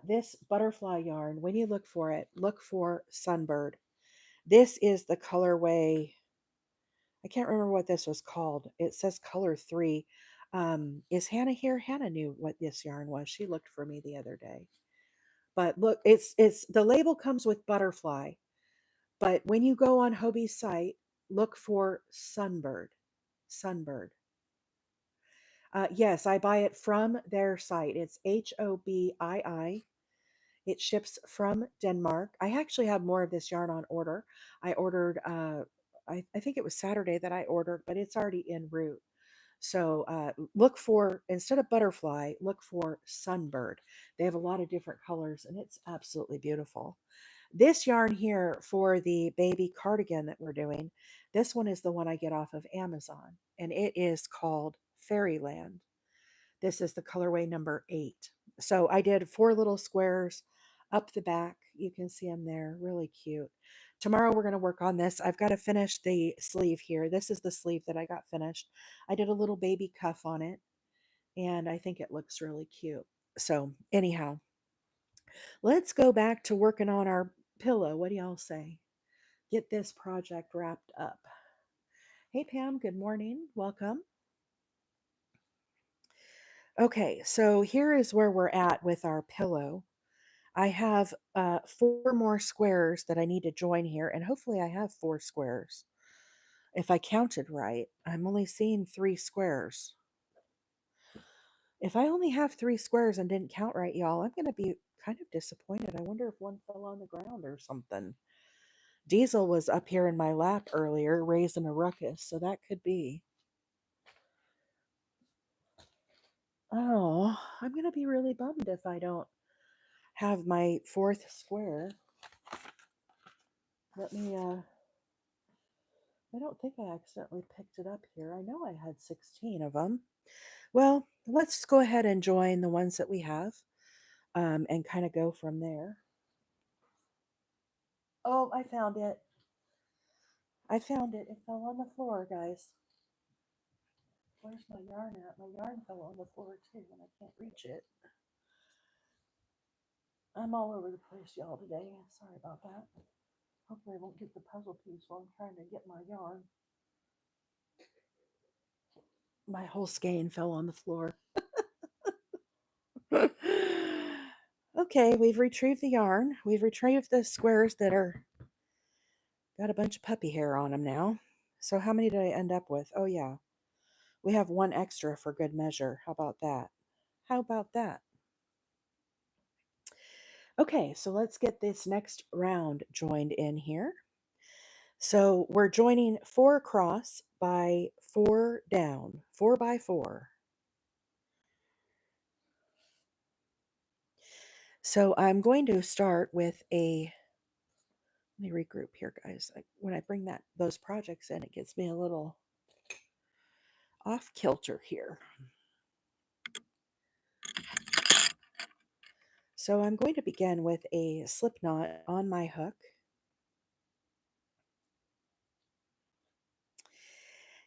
This butterfly yarn, when you look for it, look for Sunbird. This is the colorway. I can't remember what this was called. It says color 3. Is Hannah here? Hannah knew what this yarn was. She looked for me the other day. But look, it's the label comes with butterfly. But when you go on Hobie's site, look for Sunbird. Sunbird. Yes, I buy it from their site. It's Hobii. It ships from Denmark. I actually have more of this yarn on order. I ordered, I think it was Saturday that I ordered, but it's already en route. So look for, instead of butterfly, look for Sunbird. They have a lot of different colors and it's absolutely beautiful. This yarn here for the baby cardigan that we're doing, this one is the one I get off of Amazon, and it is called Fairyland. This is the colorway number 8. So I did 4 little squares up the back. You can see them there, really cute. Tomorrow we're going to work on this. I've got to finish the sleeve here. This is the sleeve that I got finished. I did a little baby cuff on it, and I think it looks really cute. So, anyhow, let's go back to working on our pillow. What do y'all say? Get this project wrapped up. Hey, Pam, good morning. Welcome. Okay, so here is where we're at with our pillow. I have 4 more squares that I need to join here, and hopefully I have 4 squares. If I counted right, I'm only seeing 3 squares. If I only have 3 squares and didn't count right, y'all, I'm going to be kind of disappointed. I wonder if one fell on the ground or something. Diesel was up here in my lap earlier raising a ruckus, so that could be. Oh, I'm going to be really bummed if I don't have my 4th square. Let me, I don't think I accidentally picked it up here. I know I had 16 of them. Well, let's go ahead and join the ones that we have and kind of go from there. Oh, I found it. I found it. It fell on the floor, guys. Where's my yarn at? My yarn fell on the floor too, and I can't reach it. I'm all over the place, y'all, today. Sorry about that. Hopefully, I won't get the puzzle piece while I'm trying to get my yarn. My whole skein fell on the floor. Okay, we've retrieved the yarn. We've retrieved the squares that are got a bunch of puppy hair on them now. So how many did I end up with? Oh yeah, we have 1 extra for good measure. How about that? How about that? Okay, so let's get this next round joined in here. So we're joining 4 across by 4 down, 4 by 4. So I'm going to start with let me regroup here, guys. When I bring those projects in, it gets me a little off kilter here. So I'm going to begin with a slip knot on my hook.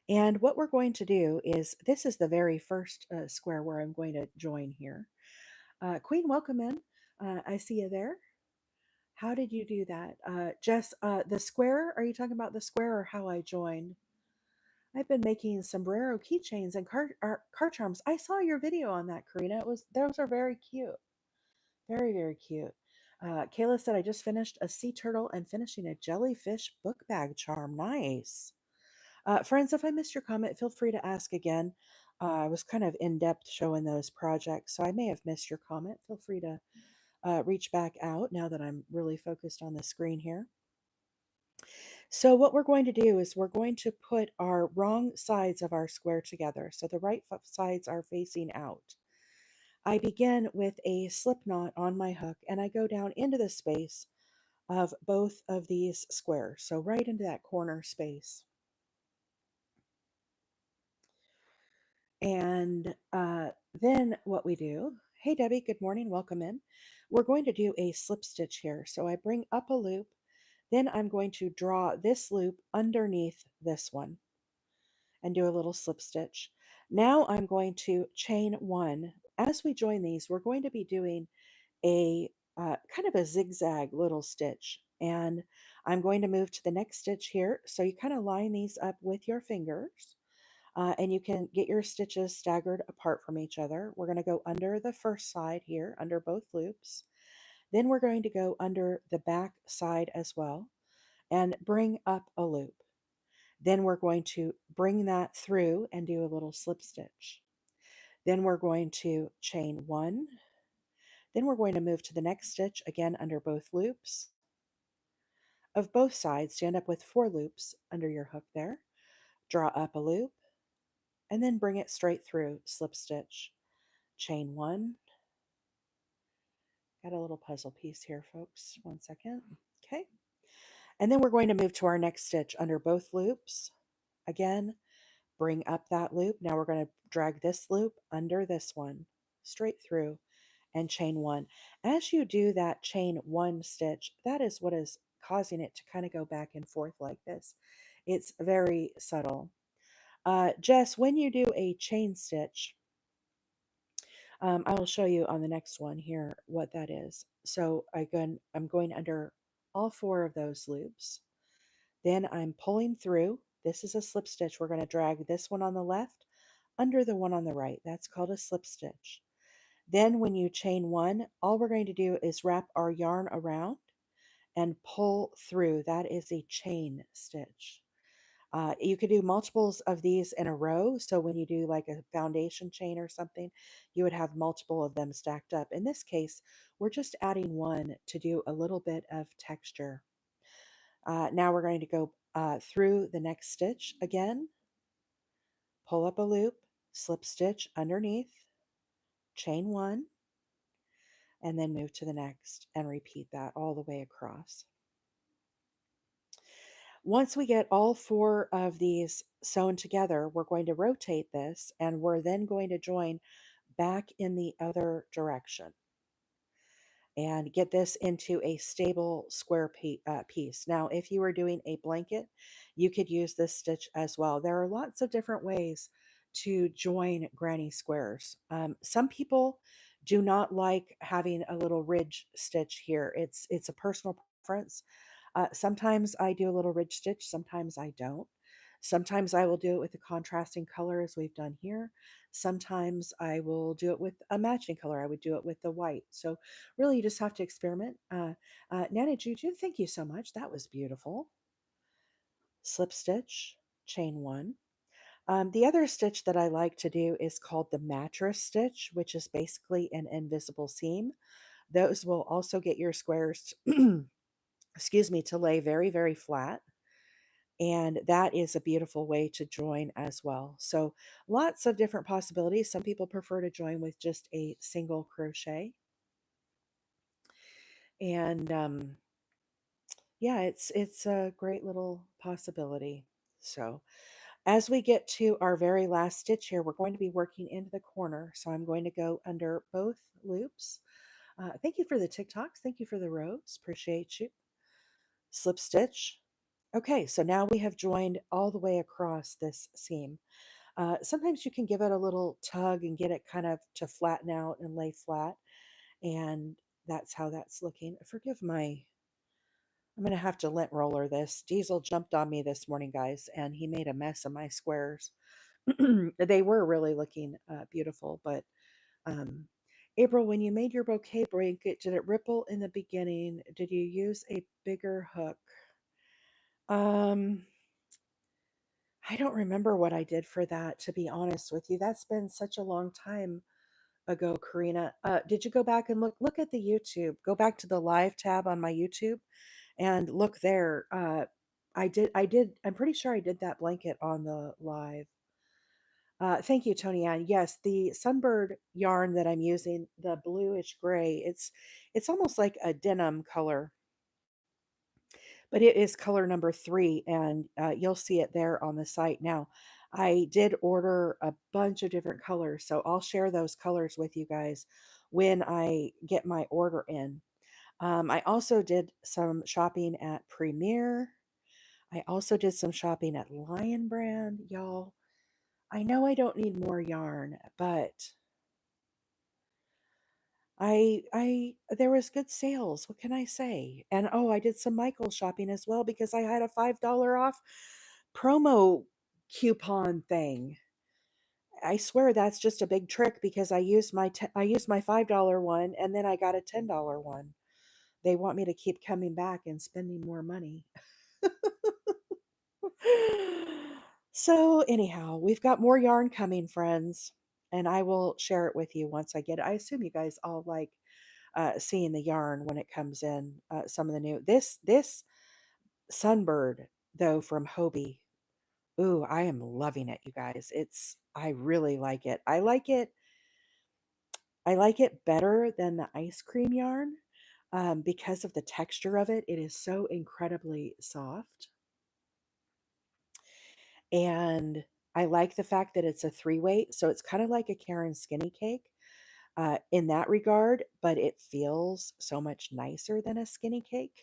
And what we're going to do is, this is the very first square where I'm going to join here. Queen, welcome in. I see you there. How did you do that? Jess, the square, are you talking about the square or how I joined? I've been making sombrero keychains and car charms. I saw your video on that, Karina. Those are very cute. Very, very cute. Kayla said, I just finished a sea turtle and finishing a jellyfish book bag charm. Nice. Friends, if I missed your comment, feel free to ask again. I was kind of in depth showing those projects, so I may have missed your comment. Feel free to reach back out now that I'm really focused on the screen here. So what we're going to do is we're going to put our wrong sides of our square together. So the right sides are facing out. I begin with a slip knot on my hook and I go down into the space of both of these squares. So right into that corner space. And then what we do, hey Debbie, good morning, welcome in. We're going to do a slip stitch here. So I bring up a loop, then I'm going to draw this loop underneath this one and do a little slip stitch. Now I'm going to chain one. As we join these, we're going to be doing a kind of a zigzag little stitch. And I'm going to move to the next stitch here. So you kind of line these up with your fingers. And you can get your stitches staggered apart from each other. We're going to go under the first side here, under both loops. Then we're going to go under the back side as well and bring up a loop. Then we're going to bring that through and do a little slip stitch. Then we're going to chain one. Then we're going to move to the next stitch, again under both loops of both sides to end up with 4 loops under your hook there. Draw up a loop and then bring it straight through, slip stitch, chain one. Got a little puzzle piece here, folks. One second. Okay. And then we're going to move to our next stitch under both loops. Again, bring up that loop. Now we're going to drag this loop under this one, straight through, and chain one. As you do that chain one stitch, that is what is causing it to kind of go back and forth like this. It's very subtle. Jess, when you do a chain stitch, I will show you on the next one here what that is. So I'm going under all 4 of those loops. Then I'm pulling through. This is a slip stitch. We're going to drag this one on the left under the one on the right. That's called a slip stitch. Then when you chain one, all we're going to do is wrap our yarn around and pull through. That is a chain stitch. You could do multiples of these in a row. So when you do like a foundation chain or something, you would have multiple of them stacked up. In this case, we're just adding one to do a little bit of texture. Now we're going to go through the next stitch again, pull up a loop, slip stitch underneath, chain one, and then move to the next and repeat that all the way across. Once we get all 4 of these sewn together, we're going to rotate this and we're then going to join back in the other direction and get this into a stable square piece. Now, if you were doing a blanket, you could use this stitch as well. There are lots of different ways to join granny squares. Some people do not like having a little ridge stitch here. It's a personal preference. Sometimes I do a little ridge stitch, sometimes I don't. Sometimes I will do it with a contrasting color as we've done here. Sometimes I will do it with a matching color. I would do it with the white. So really you just have to experiment. Nana Juju, thank you so much. That was beautiful. Slip stitch, chain one. The other stitch that I like to do is called the mattress stitch, which is basically an invisible seam. Those will also get your squares, excuse me, to lay very, very flat. And that is a beautiful way to join as well. So lots of different possibilities. Some people prefer to join with just a single crochet. And yeah, it's a great little possibility. So as we get to our very last stitch here, we're going to be working into the corner. So I'm going to go under both loops. Thank you for the TikToks. Thank you for the rose. Appreciate you. Slip stitch. Okay, so now we have joined all the way across this seam. Sometimes you can give it a little tug and get it kind of to flatten out and lay flat. And that's how that's looking. Forgive my, I'm going to have to lint roller this. Diesel jumped on me this morning, guys, and he made a mess of my squares. They were really looking beautiful, but um, April, when you made your bouquet blanket, did it ripple in the beginning? Did you use a bigger hook? Um, I don't remember what I did for that, to be honest with you. That's been such a long time ago, Karina. Did you go back and look at the YouTube? Go back to the live tab on my YouTube and look there. I did. I'm pretty sure I did that blanket on the live. Thank you, Tony Ann. Yes, the sunbird yarn that I'm using, the bluish gray, it's almost like a denim color, but it is color number 3, and you'll see it there on the site. Now, I did order a bunch of different colors, so I'll share those colors with you guys when I get my order in. I also did some shopping at Premier. I also did some shopping at Lion Brand, y'all. I know I don't need more yarn, but I there was good sales. What can I say? And oh, I did some Michael shopping as well because I had a $5 off promo coupon thing. I swear that's just a big trick because I used my $5 one and then I got a $10 one. They want me to keep coming back and spending more money. So anyhow, we've got more yarn coming, friends, and I will share it with you once I get it. I assume you guys all like seeing the yarn when it comes in. Some of the new this sunbird though from Hobie. Ooh, I am loving it, you guys. I really like it. I like it. I like it better than the ice cream yarn because of the texture of it. It is so incredibly soft. And I like the fact that it's a 3 weight. So it's kind of like a Caron skinny cake in that regard, but it feels so much nicer than a skinny cake.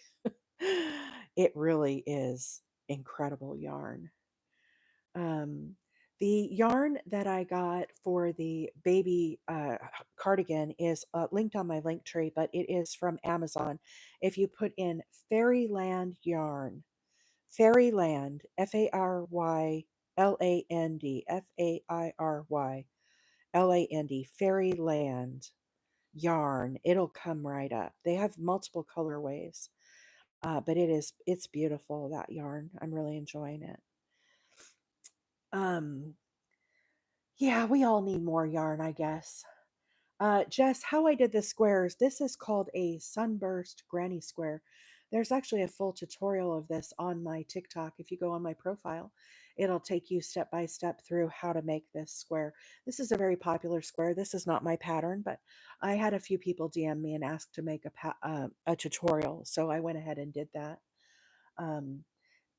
It really is incredible yarn. Um, the yarn that I got for the baby cardigan is linked on my link tree, but it is from Amazon. If you put in Fairyland yarn, Fairyland, Fairyland, Fairyland yarn, it'll come right up. They have multiple colorways, but it's beautiful, that yarn. I'm really enjoying it. Um, yeah, we all need more yarn, I guess. Jess, how I did the squares, this is called a sunburst granny square. There's actually a full tutorial of this on my TikTok. If you go on my profile, it'll take you step by step through how to make this square. This is a very popular square. This is not my pattern, but I had a few people DM me and ask to make a tutorial, so I went ahead and did that. Um,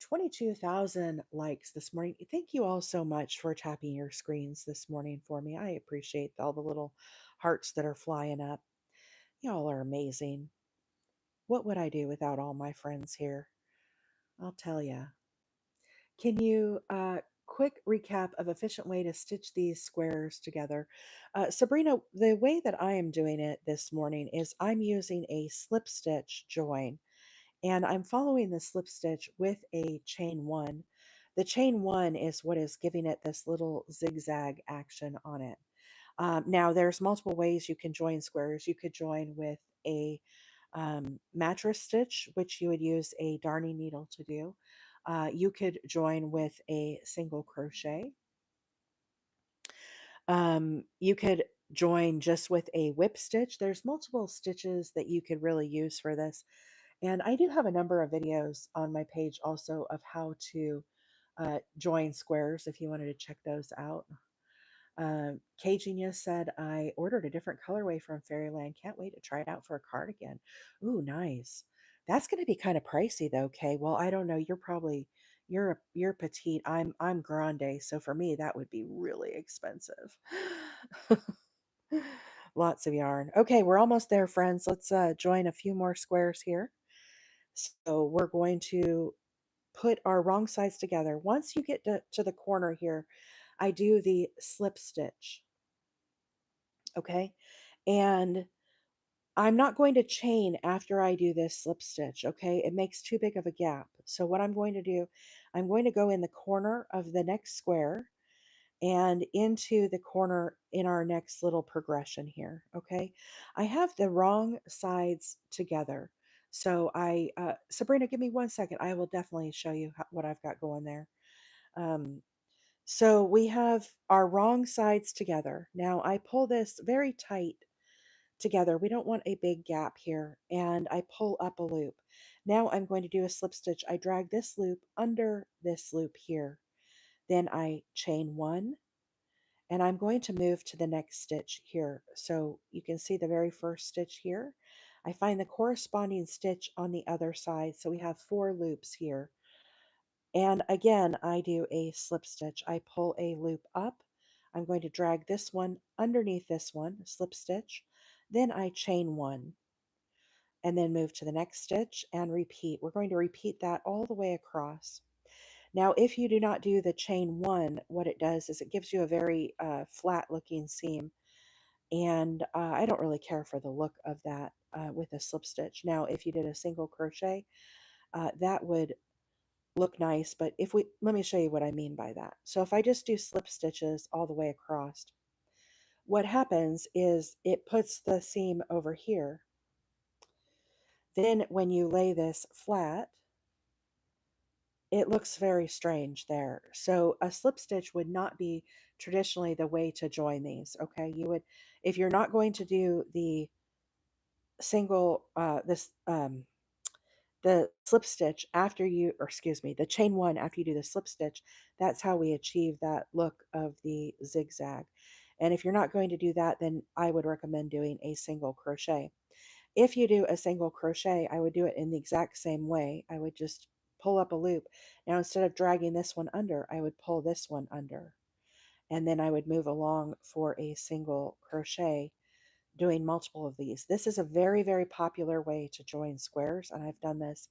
22,000 likes this morning. Thank you all so much for tapping your screens this morning for me. I appreciate all the little hearts that are flying up. Y'all are amazing. What would I do without all my friends here? I'll tell you. Can you quick recap of efficient way to stitch these squares together? Sabrina, the way that I am doing it this morning is I'm using a slip stitch join, and I'm following the slip stitch with a chain 1. The chain 1 is what is giving it this little zigzag action on it. Now, there's multiple ways you can join squares. You could join with a mattress stitch, which you would use a darning needle to do. You could join with a single crochet. You could join just with a whip stitch. There's multiple stitches that you could really use for this. And I do have a number of videos on my page also of how to join squares if you wanted to check those out. K Genius said, I ordered a different colorway from Fairyland. Can't wait to try it out for a cardigan. Ooh, nice. That's going to be kind of pricey though, Kay. Well, I don't know. You're petite. I'm grande, so for me that would be really expensive. Lots of yarn. Okay, we're almost there, friends. Let's join a few more squares here. So we're going to put our wrong sides together. Once you get to the corner here, I do the slip stitch. Okay. And I'm not going to chain after I do this slip stitch. Okay. It makes too big of a gap. So what I'm going to do, I'm going to go in the corner of the next square and into the corner in our next little progression here. Okay. I have the wrong sides together. So Sabrina, give me 1 second. I will definitely show you what I've got going there. Um, so we have our wrong sides together. Now I pull this very tight together. We don't want a big gap here. And I pull up a loop. Now I'm going to do a slip stitch. I drag this loop under this loop here. Then I chain one, and I'm going to move to the next stitch here. So you can see the very first stitch here. I find the corresponding stitch on the other side. So we have 4 loops here. And again, I do a slip stitch. I pull a loop up. I'm going to drag this one underneath this one, slip stitch. Then I chain one and then move to the next stitch and repeat. We're going to repeat that all the way across. Now, if you do not do the chain one, what it does is it gives you a very flat looking seam. And I don't really care for the look of that with a slip stitch. Now, if you did a single crochet, that would look nice, but let me show you what I mean by that. So if I just do slip stitches all the way across, what happens is it puts the seam over here. Then when you lay this flat, it looks very strange there. So a slip stitch would not be traditionally the way to join these. Okay, you would, if you're not going to do the single the slip stitch after you, or excuse me, the chain one after you do the slip stitch, that's how we achieve that look of the zigzag. And if you're not going to do that, then I would recommend doing a single crochet. If you do a single crochet, I would do it in the exact same way. I would just pull up a loop. Now, instead of dragging this one under, I would pull this one under. And then I would move along for a single crochet doing multiple of these. This is a very, very popular way to join squares, and I've done this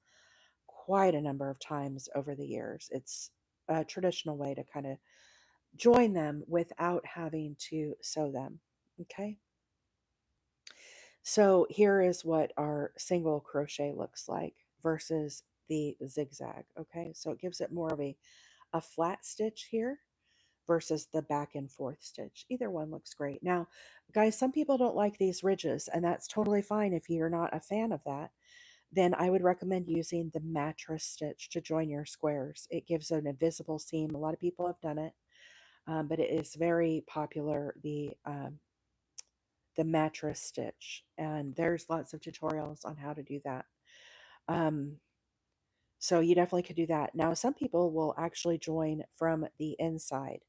quite a number of times over the years. It's a traditional way to kind of join them without having to sew them. Okay. So here is what our single crochet looks like versus the zigzag. Okay. So it gives it more of a flat stitch here versus the back and forth stitch. Either one looks great. Now, guys, some people don't like these ridges, and that's totally fine if you're not a fan of that. Then I would recommend using the mattress stitch to join your squares. It gives an invisible seam. A lot of people have done it, but it is very popular, the mattress stitch. And there's lots of tutorials on how to do that. Um, so you definitely could do that. Now, some people will actually join from the inside.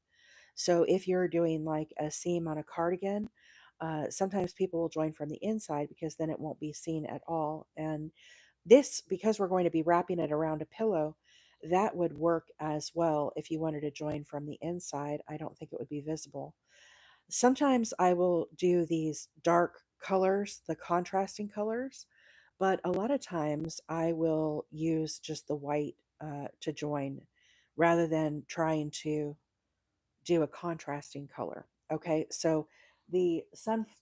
So if you're doing like a seam on a cardigan, sometimes people will join from the inside because then it won't be seen at all. And this, because we're going to be wrapping it around a pillow, that would work as well if you wanted to join from the inside. I don't think it would be visible. Sometimes I will do these dark colors, the contrasting colors, but a lot of times I will use just the white to join rather than trying to do a contrasting color. Okay, so the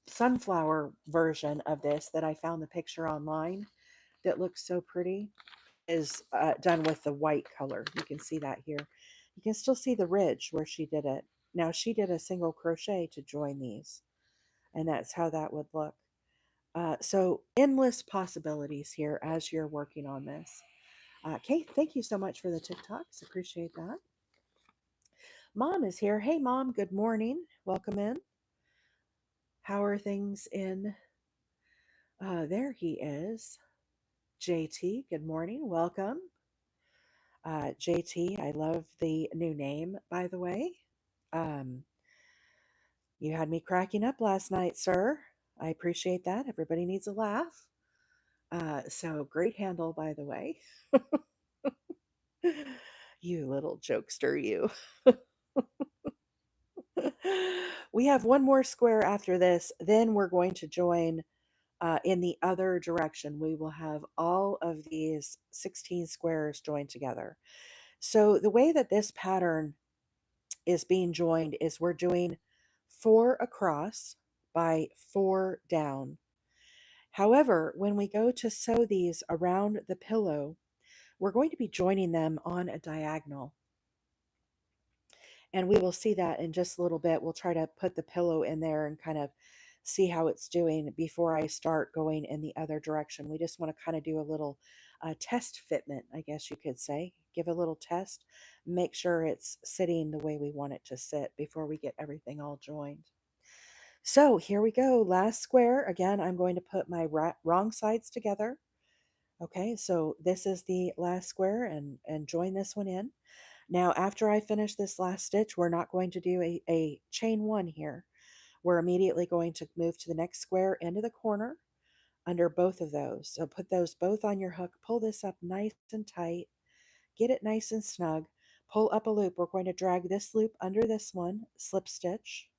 sunflower version of this that I found the picture online that looks so pretty is done with the white color. You can see that here. You can still see the ridge where she did it. Now she did a single crochet to join these, and that's how that would look. So endless possibilities here as you're working on this. Kate, thank you so much for the TikToks. Appreciate that. Mom is here. Hey, Mom. Good morning. Welcome in. How are things in? There he is. JT. Good morning. Welcome. JT, I love the new name, by the way. Um, You had me cracking up last night, sir. I appreciate that. Everybody needs a laugh. So great handle, by the way. You little jokester, you. We have one more square after this. Then we're going to join in the other direction. We will have all of these 16 squares joined together. So the way that this pattern is being joined is we're doing 4 across by 4 down. However, when we go to sew these around the pillow, we're going to be joining them on a diagonal. And we will see that in just a little bit. We'll try to put the pillow in there and kind of see how it's doing before I start going in the other direction. We just want to kind of do a little test fitment, I guess you could say. Give a little test, make sure it's sitting the way we want it to sit before we get everything all joined. So here we go. Last square. Again, I'm going to put my wrong sides together. Okay, so this is the last square and join this one in. Now, after I finish this last stitch, we're not going to do a chain one here. We're immediately going to move to the next square into the corner under both of those. So put those both on your hook, pull this up nice and tight, get it nice and snug, pull up a loop. We're going to drag this loop under this one, slip stitch.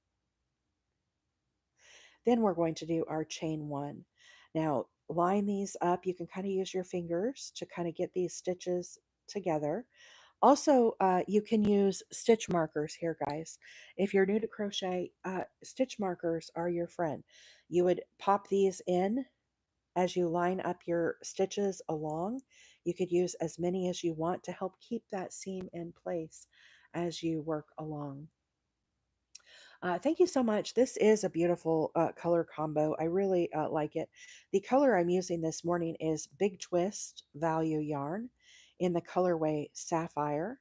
Then we're going to do our chain one. Now, line these up. You can kind of use your fingers to kind of get these stitches together. Also, you can use stitch markers here, guys. If you're new to crochet, stitch markers are your friend. You would pop these in as you line up your stitches along. You could use as many as you want to help keep that seam in place as you work along. Thank you so much. This is a beautiful color combo. I really like it. The color I'm using this morning is Big Twist Value Yarn in the colorway Sapphire.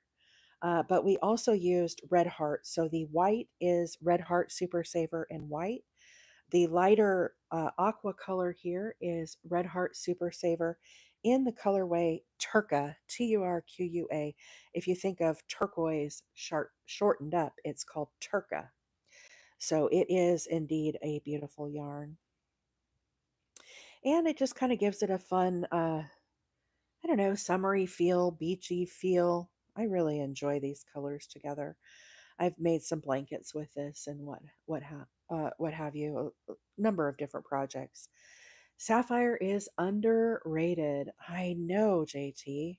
But we also used Red Heart. So the white is Red Heart Super Saver in white. The lighter aqua color here is Red Heart Super Saver in the colorway Turqua, Turqua. If you think of turquoise shortened up, it's called Turqua. So it is indeed a beautiful yarn. And it just kind of gives it a fun, I don't know, summery feel, beachy feel. I really enjoy these colors together. I've made some blankets with this and what have you, a number of different projects. Sapphire is underrated. I know, JT.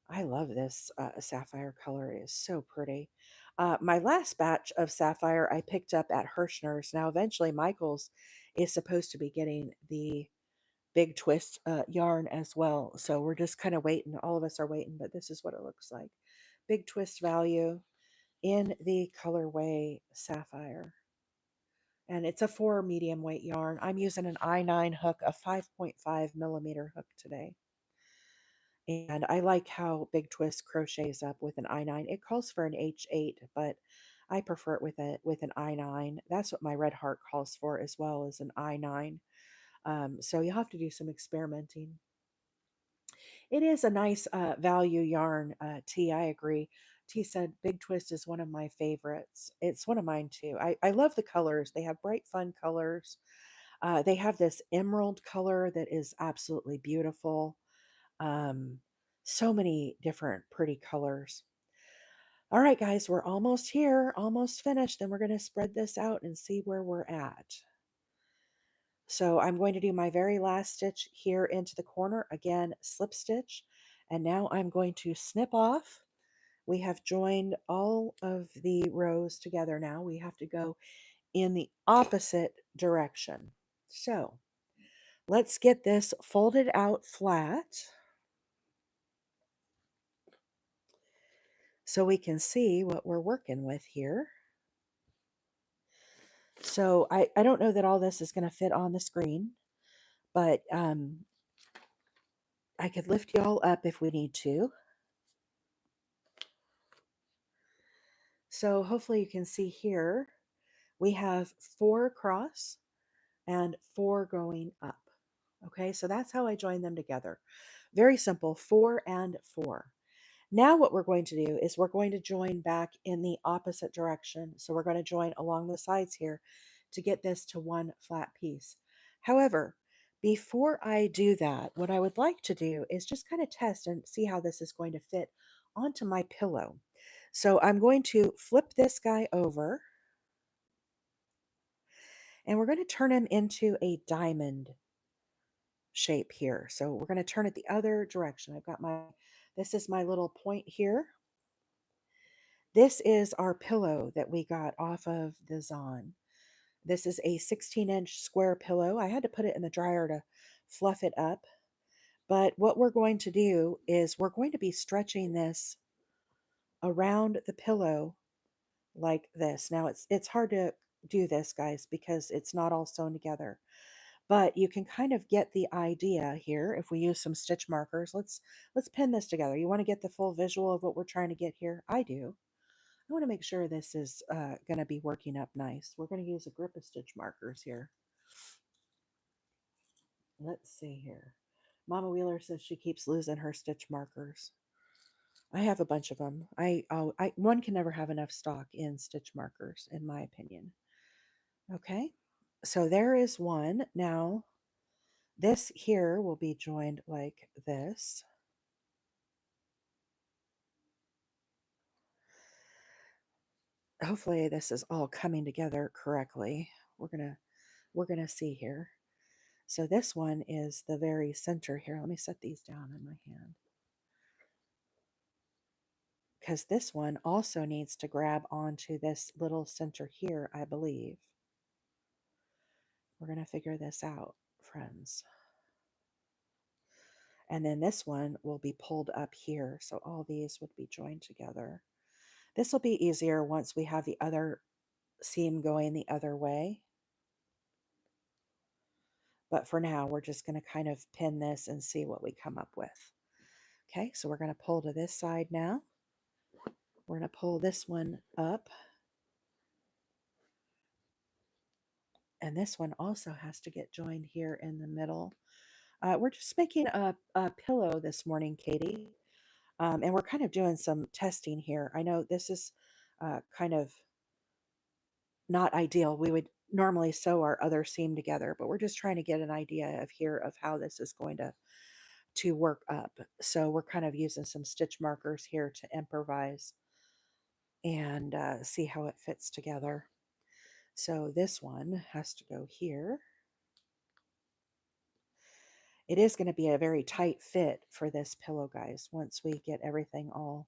I love this sapphire color. It is so pretty. My last batch of sapphire I picked up at Hirschner's. Now, eventually, Michael's is supposed to be getting the big twist yarn as well. So we're just kind of waiting. All of us are waiting, but this is what it looks like. Big twist value in the colorway Sapphire. And it's a 4 medium weight yarn. I'm using an I9 hook, a 5.5 millimeter hook today. And I like how Big Twist crochets up with an I9. It calls for an H8, but I prefer it with an I9. That's what my Red Heart calls for as well as an I9. So you'll have to do some experimenting. It is a nice value yarn, T. I agree. T said Big Twist is one of my favorites. It's one of mine too. I love the colors. They have bright, fun colors. They have this emerald color that is absolutely beautiful. Um, so many different pretty colors. All right, guys, we're almost here, almost finished. Then we're going to spread this out and see where we're at. So I'm going to do my very last stitch here into the corner. Again, slip stitch. And now I'm going to snip off. We have joined all of the rows together now. We have to go in the opposite direction. So let's get this folded out flat so we can see what we're working with here. So I don't know that all this is going to fit on the screen, but I could lift you all up if we need to. So hopefully you can see here, we have 4 across and 4 going up. Okay, so that's how I join them together. Very simple, 4 and 4. Now what we're going to do is we're going to join back in the opposite direction. So we're going to join along the sides here to get this to one flat piece. However, before I do that, what I would like to do is just kind of test and see how this is going to fit onto my pillow. So I'm going to flip this guy over and we're going to turn him into a diamond shape here. So we're going to turn it the other direction. This is my little point here. This is our pillow that we got off of the Zon. This is a 16-inch square pillow. I had to put it in the dryer to fluff it up. But what we're going to do is we're going to be stretching this around the pillow like this. Now it's hard to do this, guys, because it's not all sewn together. But you can kind of get the idea here if we use some stitch markers. Let's pin this together. You want to get the full visual of what we're trying to get here? I do. I want to make sure this is going to be working up nice. We're going to use a grip of stitch markers here. Let's see here. Mama Wheeler says she keeps losing her stitch markers. I have a bunch of them. One can never have enough stock in stitch markers, in my opinion. Okay, so there is one. Now, this here will be joined like this. Hopefully this is all coming together correctly. We're gonna see here. So this one is the very center here. Let me set these down in my hand. Because this one also needs to grab onto this little center here, I believe. We're going to figure this out, friends. And then this one will be pulled up here. So all these would be joined together. This will be easier once we have the other seam going the other way. But for now, we're just going to kind of pin this and see what we come up with. Okay, so we're going to pull to this side now. We're going to pull this one up. And this one also has to get joined here in the middle. We're just making a pillow this morning, Katie. And we're kind of doing some testing here. I know this is kind of not ideal. We would normally sew our other seam together, but we're just trying to get an idea of how this is going to work up. So we're kind of using some stitch markers here to improvise and see how it fits together. So this one has to go here. It is going to be a very tight fit for this pillow, guys, once we get everything all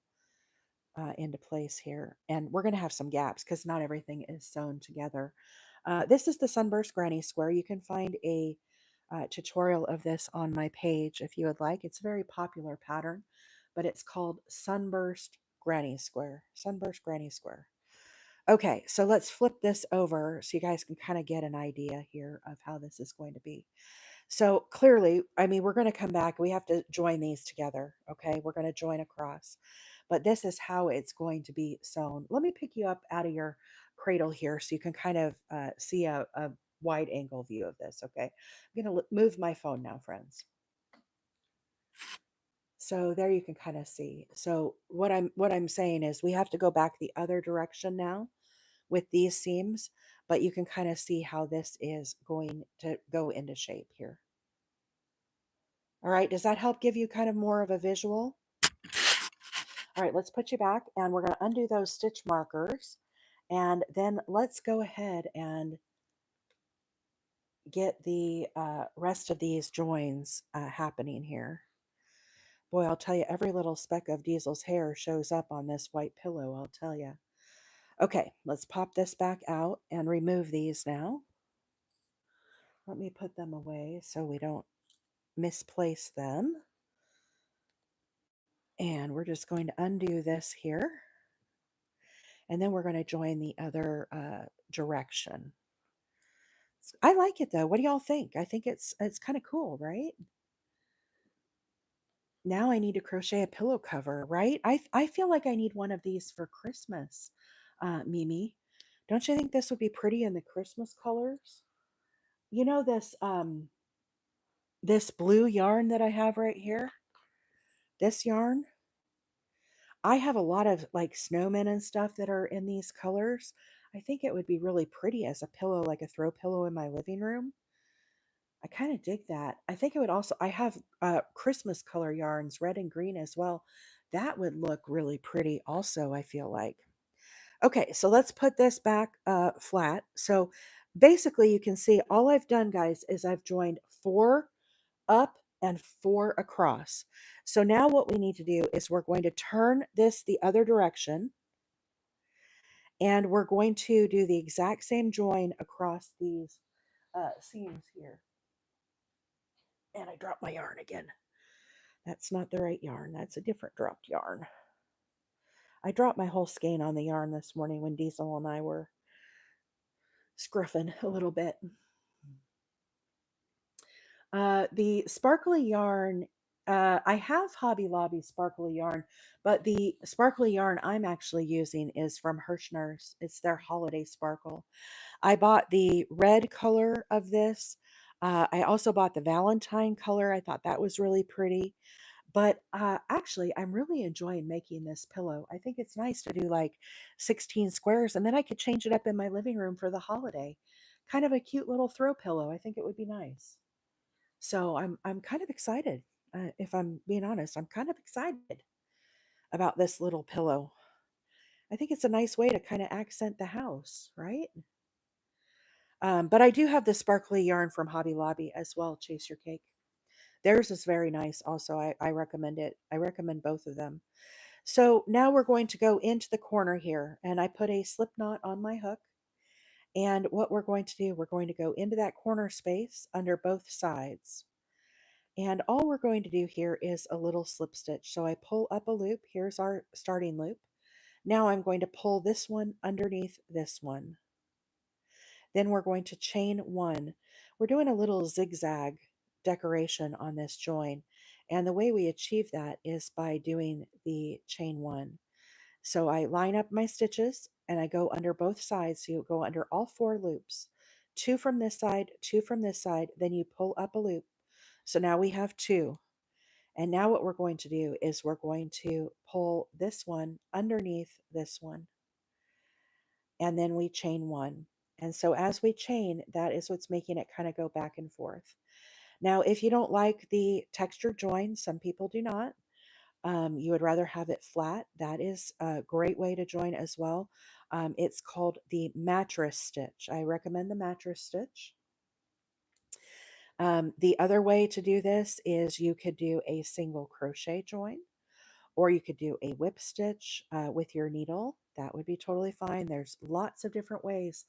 into place here. And we're going to have some gaps because not everything is sewn together. This is the Sunburst Granny Square. You can find a tutorial of this on my page if you would like. It's a very popular pattern, but it's called Sunburst Granny Square. Sunburst Granny Square. Okay, so let's flip this over so you guys can kind of get an idea here of how this is going to be. So clearly, I mean, we're going to come back. We have to join these together. Okay, we're going to join across. But this is how it's going to be sewn. Let me pick you up out of your cradle here so you can kind of see a wide angle view of this. Okay, I'm going to move my phone now, friends. So there you can kind of see. So what I'm saying is we have to go back the other direction now with these seams, but you can kind of see how this is going to go into shape here. All right, does that help give you kind of more of a visual? All right, let's put you back and we're going to undo those stitch markers. And then let's go ahead and get the rest of these joins happening here. Boy, I'll tell you, every little speck of Diesel's hair shows up on this white pillow, I'll tell you. Okay, let's pop this back out and remove these now. Let me put them away so we don't misplace them. And we're just going to undo this here. And then we're going to join the other direction. I like it though. What do y'all think? I think it's kind of cool, right? Now I need to crochet a pillow cover, right? I feel like I need one of these for Christmas, Mimi. Don't you think this would be pretty in the Christmas colors? You know this blue yarn that I have right here? This yarn? I have a lot of like snowmen and stuff that are in these colors. I think it would be really pretty as a pillow, like a throw pillow in my living room. I kind of dig that. I think it would also, I have Christmas color yarns, red and green as well. That would look really pretty also, I feel like. Okay, so let's put this back flat. So basically, you can see all I've done, guys, is I've joined 4 up and 4 across. So now what we need to do is we're going to turn this the other direction, and we're going to do the exact same join across these seams here. And I dropped my yarn again. That's not the right yarn. That's a different dropped yarn. I dropped my whole skein on the yarn this morning when Diesel and I were scruffing a little bit. The sparkly yarn, I have Hobby Lobby sparkly yarn, but the sparkly yarn I'm actually using is from Hirschner's. It's their holiday sparkle. I bought the red color of this. I also bought the Valentine color. I thought that was really pretty. But actually, I'm really enjoying making this pillow. I think it's nice to do like 16 squares, and then I could change it up in my living room for the holiday. Kind of a cute little throw pillow. I think it would be nice. So I'm kind of excited. If I'm being honest, I'm kind of excited about this little pillow. I think it's a nice way to kind of accent the house, right? But I do have the sparkly yarn from Hobby Lobby as well, Chase Your Cake. Theirs is very nice also. I recommend it. I recommend both of them. So now we're going to go into the corner here, and I put a slip knot on my hook. And what we're going to do, we're going to go into that corner space under both sides. And all we're going to do here is a little slip stitch. So I pull up a loop. Here's our starting loop. Now I'm going to pull this one underneath this one. Then we're going to chain 1. We're doing a little zigzag decoration on this join. And the way we achieve that is by doing the chain 1. So I line up my stitches and I go under both sides. So you go under all 4 loops. 2 from this side, 2 from this side, then you pull up a loop. So now we have 2. And now what we're going to do is we're going to pull this one underneath this one, and then we chain 1. And so as we chain, that is what's making it kind of go back and forth. Now, if you don't like the texture join, some people do not. You would rather have it flat. That is a great way to join as well. It's called the mattress stitch. I recommend the mattress stitch. The other way to do this is you could do a single crochet join, or you could do a whip stitch with your needle. That would be totally fine. There's lots of different ways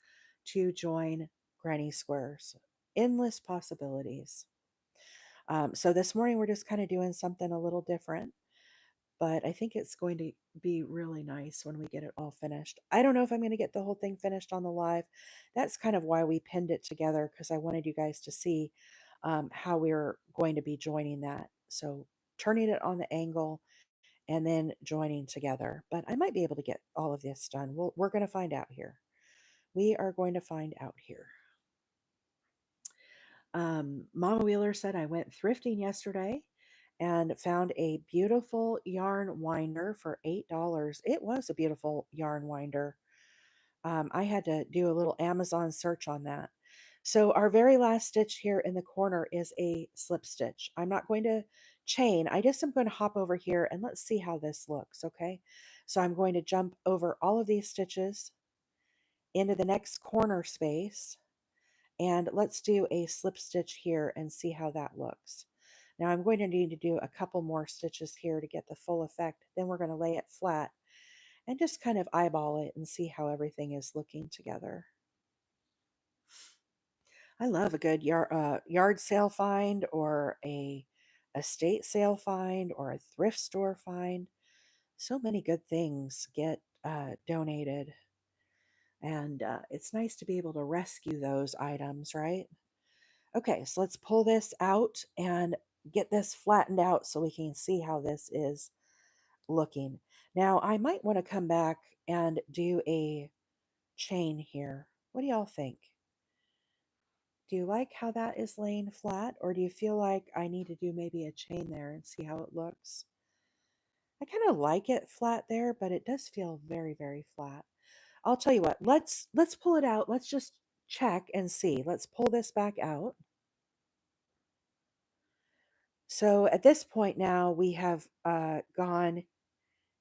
to join granny squares. Endless possibilities. So this morning we're just kind of doing something a little different, but I think it's going to be really nice when we get it all finished. I don't know if I'm going to get the whole thing finished on the live. That's kind of why we pinned it together, because I wanted you guys to see how we're going to be joining that. So turning it on the angle and then joining together. But I might be able to get all of this done. We're going to find out here. We are going to find out here. Mama Wheeler said I went thrifting yesterday and found a beautiful yarn winder for $8. It was a beautiful yarn winder. I had to do a little Amazon search on that. So our very last stitch here in the corner is a slip stitch. I'm not going to chain. I just am going to hop over here and let's see how this looks, okay? So I'm going to jump over all of these stitches into the next corner space, and let's do a slip stitch here and see how that looks. Now I'm going to need to do a couple more stitches here to get the full effect. Then we're going to lay it flat and just kind of eyeball it and see how everything is looking together. I love a good yard sale find, or a estate sale find, or a thrift store find. So many good things get donated, and it's nice to be able to rescue those items, right? Okay, so let's pull this out and get this flattened out so we can see how this is looking. Now, I might want to come back and do a chain here. What do y'all think? Do you like how that is laying flat, or do you feel like I need to do maybe a chain there and see how it looks? I kind of like it flat there, but it does feel very, very flat. I'll tell you what, let's pull it out. Let's just check and see. Let's pull this back out. So at this point now, we have gone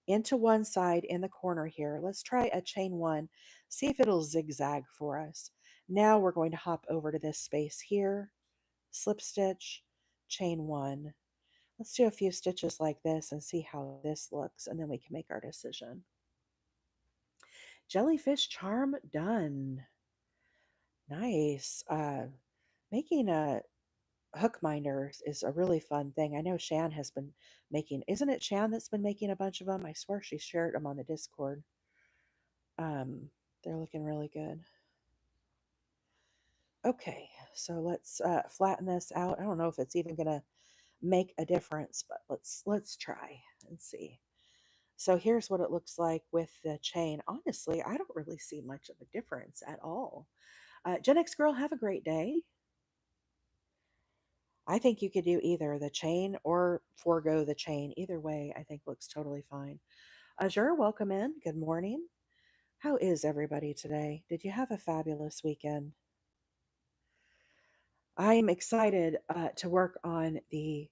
into one side in the corner here. Let's try a chain one, see if it'll zigzag for us. Now we're going to hop over to this space here, slip stitch, chain one. Let's do a few stitches like this and see how this looks, and then we can make our decision. Jellyfish charm done. Nice. Making a hook minders is a really fun thing. I know Shan has been making, isn't it Shan that's been making a bunch of them? I swear she shared them on the Discord. They're looking really good. Okay, so let's flatten this out. I don't know if it's even gonna make a difference, but let's try and see. So here's what it looks like with the chain. Honestly, I don't really see much of a difference at all. Gen X girl, have a great day. I think you could do either the chain or forego the chain. Either way, I think looks totally fine. Azure, welcome in. Good morning. How is everybody today? Did you have a fabulous weekend? I'm excited to work on the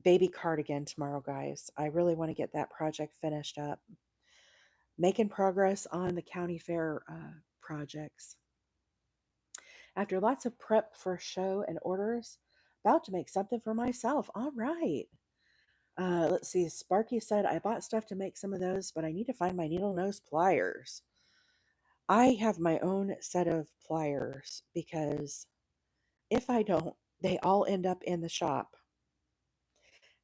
baby cardigan tomorrow, guys. I really want to get that project finished up. Making progress on the county fair projects. After lots of prep for show and orders, about to make something for myself. All right. Let's see. Sparky said, I bought stuff to make some of those, but I need to find my needle nose pliers. I have my own set of pliers because if I don't, they all end up in the shop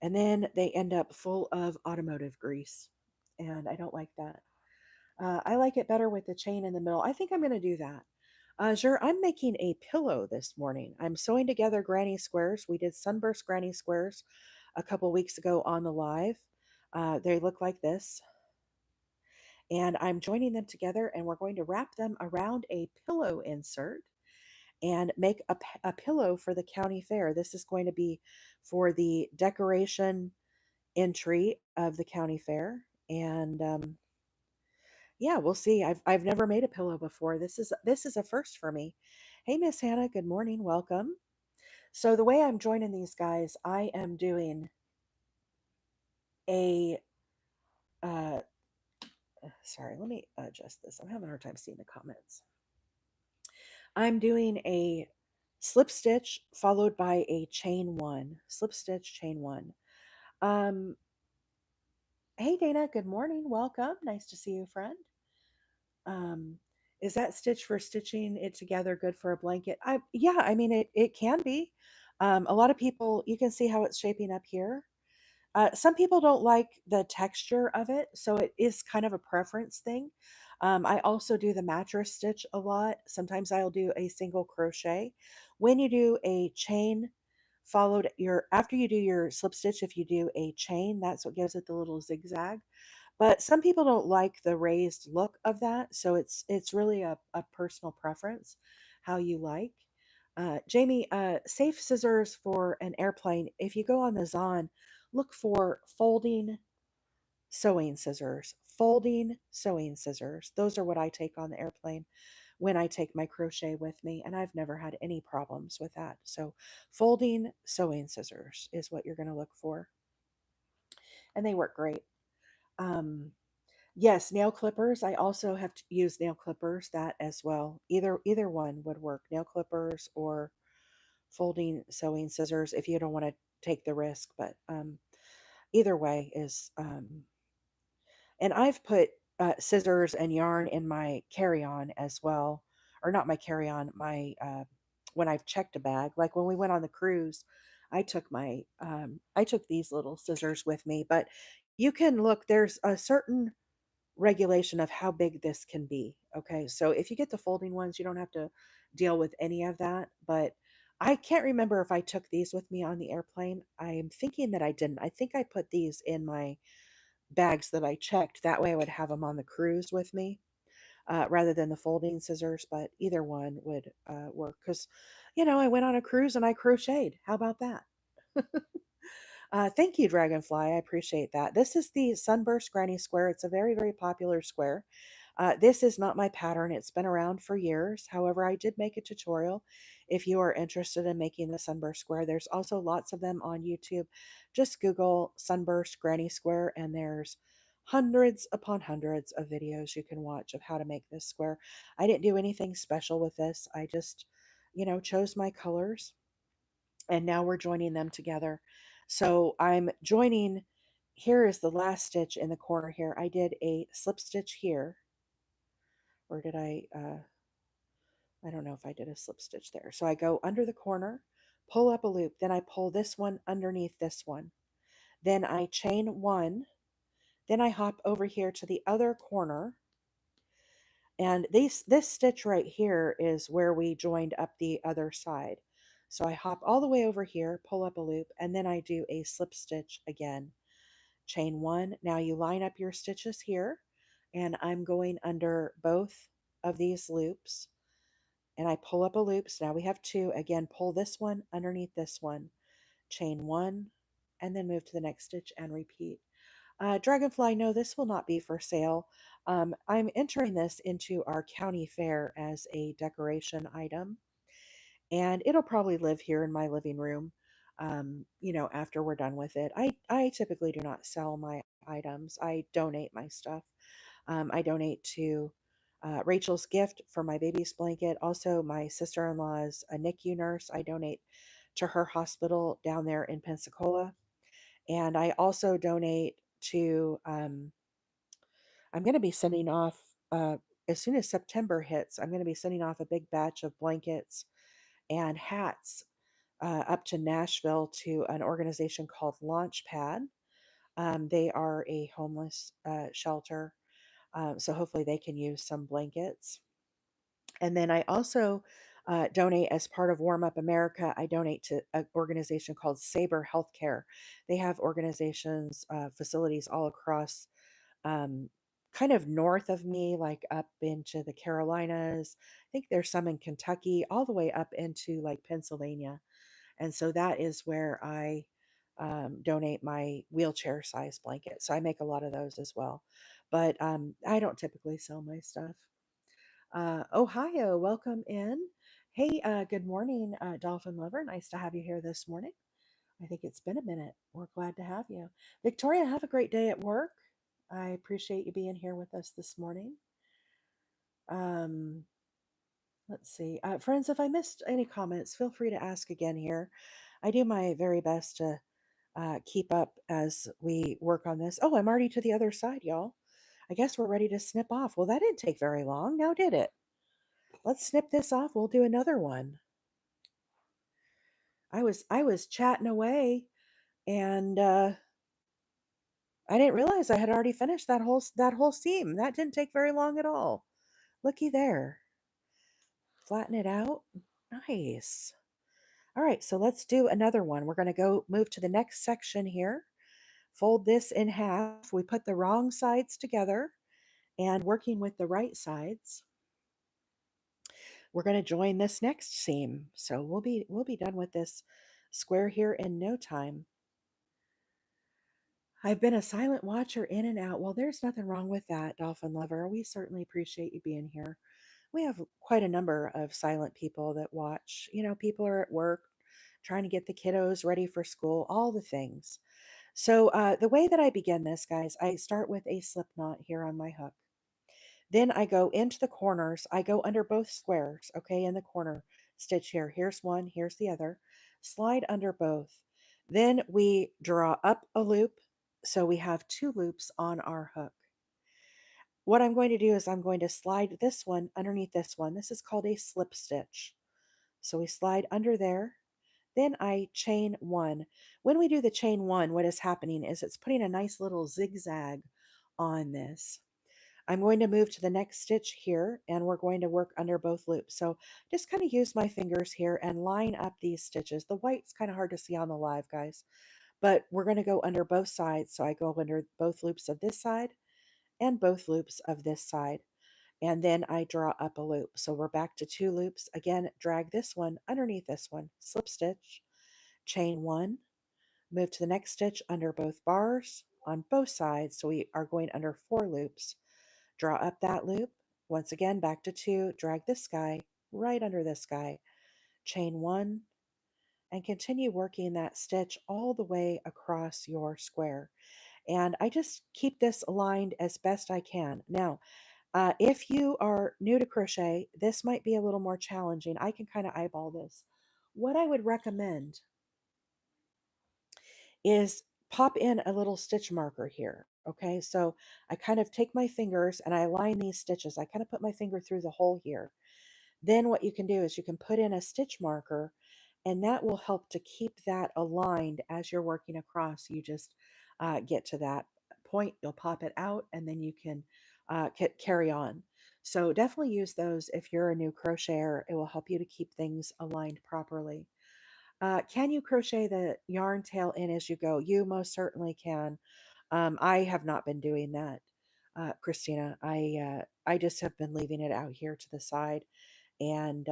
and then they end up full of automotive grease. And I don't like that. I like it better with the chain in the middle. I think I'm going to do that. Sure, I'm making a pillow this morning. I'm sewing together granny squares. We did sunburst granny squares a couple weeks ago on the live. They look like this. And I'm joining them together and we're going to wrap them around a pillow insert and make a pillow for the county fair. This is going to be for the decoration entry of the county fair. And yeah, we'll see. I've never made a pillow before. This is a first for me. Hey, Miss Hannah. Good morning. Welcome. So the way I'm joining these guys, I am doing a. Uh, sorry, let me adjust this. I'm having a hard time seeing the comments. I'm doing a slip stitch followed by a chain one. Slip stitch, chain one. Um, hey Dana, good morning. Welcome. Nice to see you, friend. Um, is that stitch for stitching it together good for a blanket? Yeah, I mean it can be. A lot of people, you can see how it's shaping up here. Some people don't like the texture of it, so it is kind of a preference thing. I also do the mattress stitch a lot. Sometimes I'll do a single crochet. When you do a chain followed your after you do your slip stitch, if you do a chain, that's what gives it the little zigzag. But some people don't like the raised look of that, so it's really a personal preference, how you like. Jamie, safe scissors for an airplane. If you go on the Zon, look for folding sewing scissors. Folding sewing scissors. Those are what I take on the airplane when I take my crochet with me, and I've never had any problems with that. So, folding sewing scissors is what you're going to look for, and they work great. Um, yes, nail clippers. I also have to use nail clippers that as well. Either one would work. Nail clippers or folding sewing scissors if you don't want to take the risk. But either way is. And I've put scissors and yarn in my carry-on as well, or not my carry-on. My when I've checked a bag, like when we went on the cruise, I took these little scissors with me. But you can look. There's a certain regulation of how big this can be. Okay, so if you get the folding ones, you don't have to deal with any of that. But I can't remember if I took these with me on the airplane. I'm thinking that I didn't. I think I put these in my bags that I checked. That way I would have them on the cruise with me rather than the folding scissors. But either one would work because, I went on a cruise and I crocheted. How about that? Thank you, Dragonfly. I appreciate that. This is the Sunburst Granny Square. It's a very, very popular square. This is not my pattern. It's been around for years. However, I did make a tutorial. If you are interested in making the Sunburst Square, there's also lots of them on YouTube. Just Google Sunburst Granny Square, and there's hundreds upon hundreds of videos you can watch of how to make this square. I didn't do anything special with this. I just, chose my colors, and now we're joining them together. So I'm joining, here is the last stitch in the corner here. I did a slip stitch here, or did I don't know if I did a slip stitch there. So I go under the corner, pull up a loop, then I pull this one underneath this one. Then I chain one, then I hop over here to the other corner. And this stitch right here is where we joined up the other side. So I hop all the way over here, pull up a loop, and then I do a slip stitch again. Chain one. Now you line up your stitches here, and I'm going under both of these loops, and I pull up a loop. So now we have two. Again, pull this one underneath this one, chain one, and then move to the next stitch and repeat. Dragonfly, no, this will not be for sale. I'm entering this into our county fair as a decoration item, and it'll probably live here in my living room. After we're done with it, I typically do not sell my items. I donate my stuff. I donate to Rachel's gift for my baby's blanket. Also, my sister-in-law's a NICU nurse. I donate to her hospital down there in Pensacola, and I also donate to. I'm going to be sending off as soon as September hits. I'm going to be sending off a big batch of blankets and hats up to Nashville to an organization called Launchpad. They are a homeless shelter, so hopefully they can use some blankets. And then I also donate as part of Warm Up America. I donate to an organization called Sabre Healthcare. They have organizations, facilities all across, um, kind of north of me, like up into the Carolinas. I think there's some in Kentucky, all the way up into like Pennsylvania. And so that is where I donate my wheelchair size blanket. So I make a lot of those as well. But I don't typically sell my stuff. Ohio, welcome in. Hey, good morning, Dolphin Lover. Nice to have you here this morning. I think it's been a minute. We're glad to have you. Victoria, have a great day at work. I appreciate you being here with us this morning. Um, let's see. Friends, if I missed any comments, feel free to ask again here. I do my very best to keep up as we work on this. Oh, I'm already to the other side, y'all. I guess we're ready to snip off. Well, that didn't take very long, now did it? Let's snip this off. We'll do another one. I was chatting away, and I didn't realize I had already finished that whole seam. That didn't take very long at all. Looky there. Flatten it out. Nice. All right, so let's do another one. We're going to go move to the next section here. Fold this in half. We put the wrong sides together, and working with the right sides, we're going to join this next seam. So we'll be done with this square here in no time. I've been a silent watcher in and out. Well, there's nothing wrong with that, Dolphin Lover. We certainly appreciate you being here. We have quite a number of silent people that watch. People are at work trying to get the kiddos ready for school, all the things. So, the way that I begin this, guys, I start with a slip knot here on my hook. Then I go into the corners. I go under both squares, okay, in the corner stitch here. Here's one, here's the other. Slide under both. Then we draw up a loop. So we have two loops on our hook. What I'm going to do is I'm going to slide this one underneath this one. This is called a slip stitch. So we slide under there. Then I chain one. When we do the chain one, what is happening is it's putting a nice little zigzag on this. I'm going to move to the next stitch here, and we're going to work under both loops. So just kind of use my fingers here and line up these stitches. The white's kind of hard to see on the live, guys, but we're going to go under both sides. So I go under both loops of this side and both loops of this side, and then I draw up a loop. So we're back to two loops. Again, drag this one underneath this one, slip stitch, chain one, Move to the next stitch under both bars on both sides. So we are going under 4 loops. Draw up that loop. Once again, back to 2, drag this guy right under this guy, chain 1, and continue working that stitch all the way across your square. And I just keep this aligned as best I can. Now, if you are new to crochet, this might be a little more challenging. I can kind of eyeball this. What I would recommend is pop in a little stitch marker here. Okay, so I kind of take my fingers and I align these stitches. I kind of put my finger through the hole here. Then what you can do is you can put in a stitch marker, and that will help to keep that aligned as you're working across. You just get to that point, you'll pop it out, and then you can carry on. So definitely use those if you're a new crocheter. It will help you to keep things aligned properly. Can you crochet the yarn tail in as you go? You most certainly can. I have not been doing that, Christina. I just have been leaving it out here to the side, and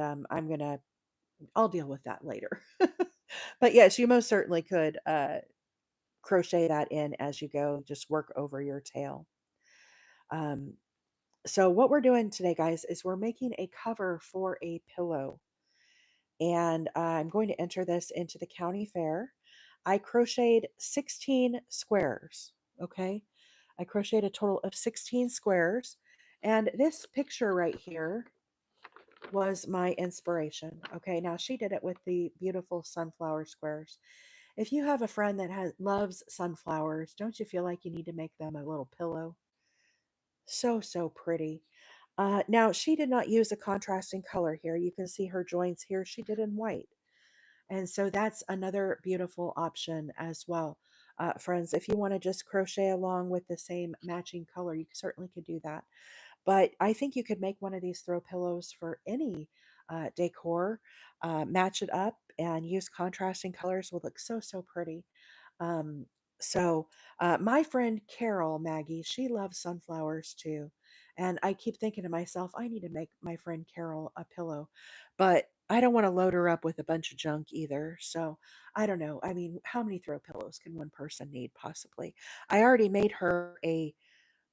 I'll deal with that later. But yes, you most certainly could crochet that in as you go. Just work over your tail. Um, so what we're doing today, guys, is we're making a cover for a pillow. And I'm going to enter this into the county fair. I crocheted 16 squares. Okay. I crocheted a total of 16 squares. And this picture right here was my inspiration. Okay. Now she did it with the beautiful sunflower squares. If you have a friend that loves sunflowers, don't you feel like you need to make them a little pillow? So, so pretty. Now, she did not use a contrasting color here. You can see her joints here. She did in white. And so that's another beautiful option as well. Friends, if you want to just crochet along with the same matching color, you certainly could do that. But I think you could make one of these throw pillows for any decor, match it up, and use contrasting colors will look so, so pretty. Um, my friend Carol, Maggie, she loves sunflowers too. And I keep thinking to myself, I need to make my friend Carol a pillow, but I don't want to load her up with a bunch of junk either. So I don't know. I mean, how many throw pillows can one person need possibly? I already made her a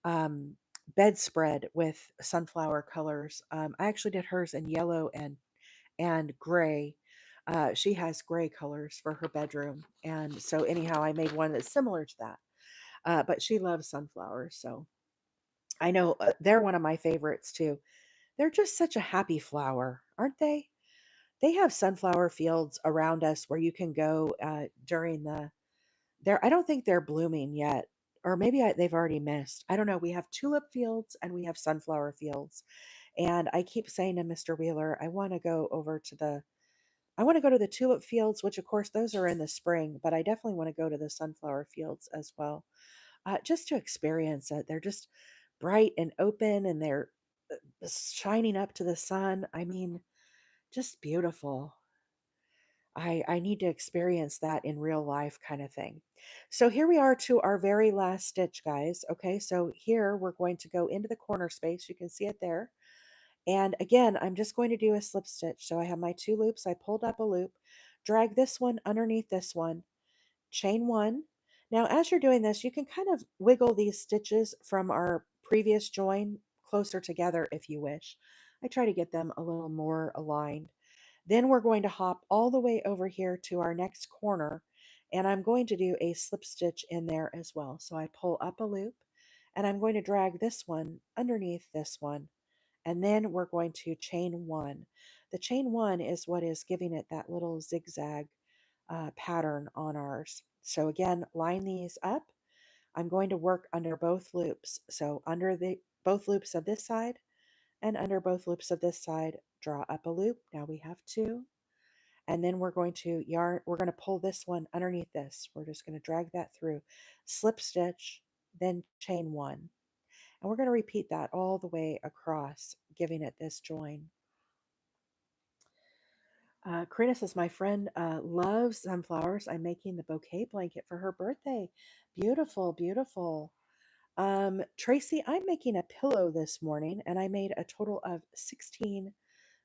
um, bedspread with sunflower colors. I actually did hers in yellow and gray. She has gray colors for her bedroom, and so anyhow, I made one that's similar to that. But she loves sunflowers, so I know they're one of my favorites too. They're just such a happy flower, aren't they? They have sunflower fields around us where you can go during the there. I don't think they're blooming yet, or maybe they've already missed. I don't know. We have tulip fields and we have sunflower fields, and I keep saying to Mr. Wheeler, I want to go to the tulip fields, which of course those are in the spring, but I definitely want to go to the sunflower fields as well, just to experience it. They're just bright and open, and they're shining up to the sun. I mean, just beautiful. I need to experience that in real life kind of thing. So here we are to our very last stitch, guys. Okay, so here we're going to go into the corner space. You can see it there. And again, I'm just going to do a slip stitch. So I have my 2 loops. I pulled up a loop, drag this one underneath this one, chain 1. Now, as you're doing this, you can kind of wiggle these stitches from our previous join closer together if you wish. I try to get them a little more aligned. Then we're going to hop all the way over here to our next corner, and I'm going to do a slip stitch in there as well. So I pull up a loop, and I'm going to drag this one underneath this one, and then we're going to chain 1. The chain 1 is what is giving it that little zigzag pattern on ours. So again, line these up. I'm going to work under both loops. So under the both loops of this side and under both loops of this side, draw up a loop. Now we have 2. And then we're going to pull this one underneath this. We're just going to drag that through, slip stitch, then chain 1. And we're going to repeat that all the way across, giving it this join. Karina says, my friend loves sunflowers. I'm making the bouquet blanket for her birthday. Beautiful, beautiful. Tracy, I'm making a pillow this morning, and I made a total of 16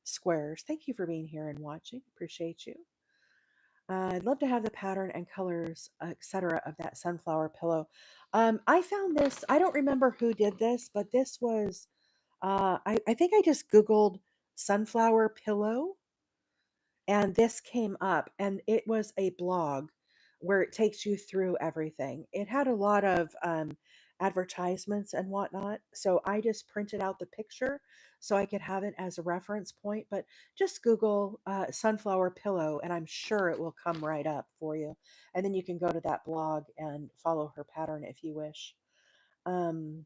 squares. Thank you for being here and watching. Appreciate you. I'd love to have the pattern and colors, etc., of that sunflower pillow. I found this. I don't remember who did this, but this was. I think I just Googled sunflower pillow, and this came up, and it was a blog where it takes you through everything. It had a lot of advertisements and whatnot, so I just printed out the picture so I could have it as a reference point. But just Google sunflower pillow, and I'm sure it will come right up for you. And then you can go to that blog and follow her pattern if you wish. Um,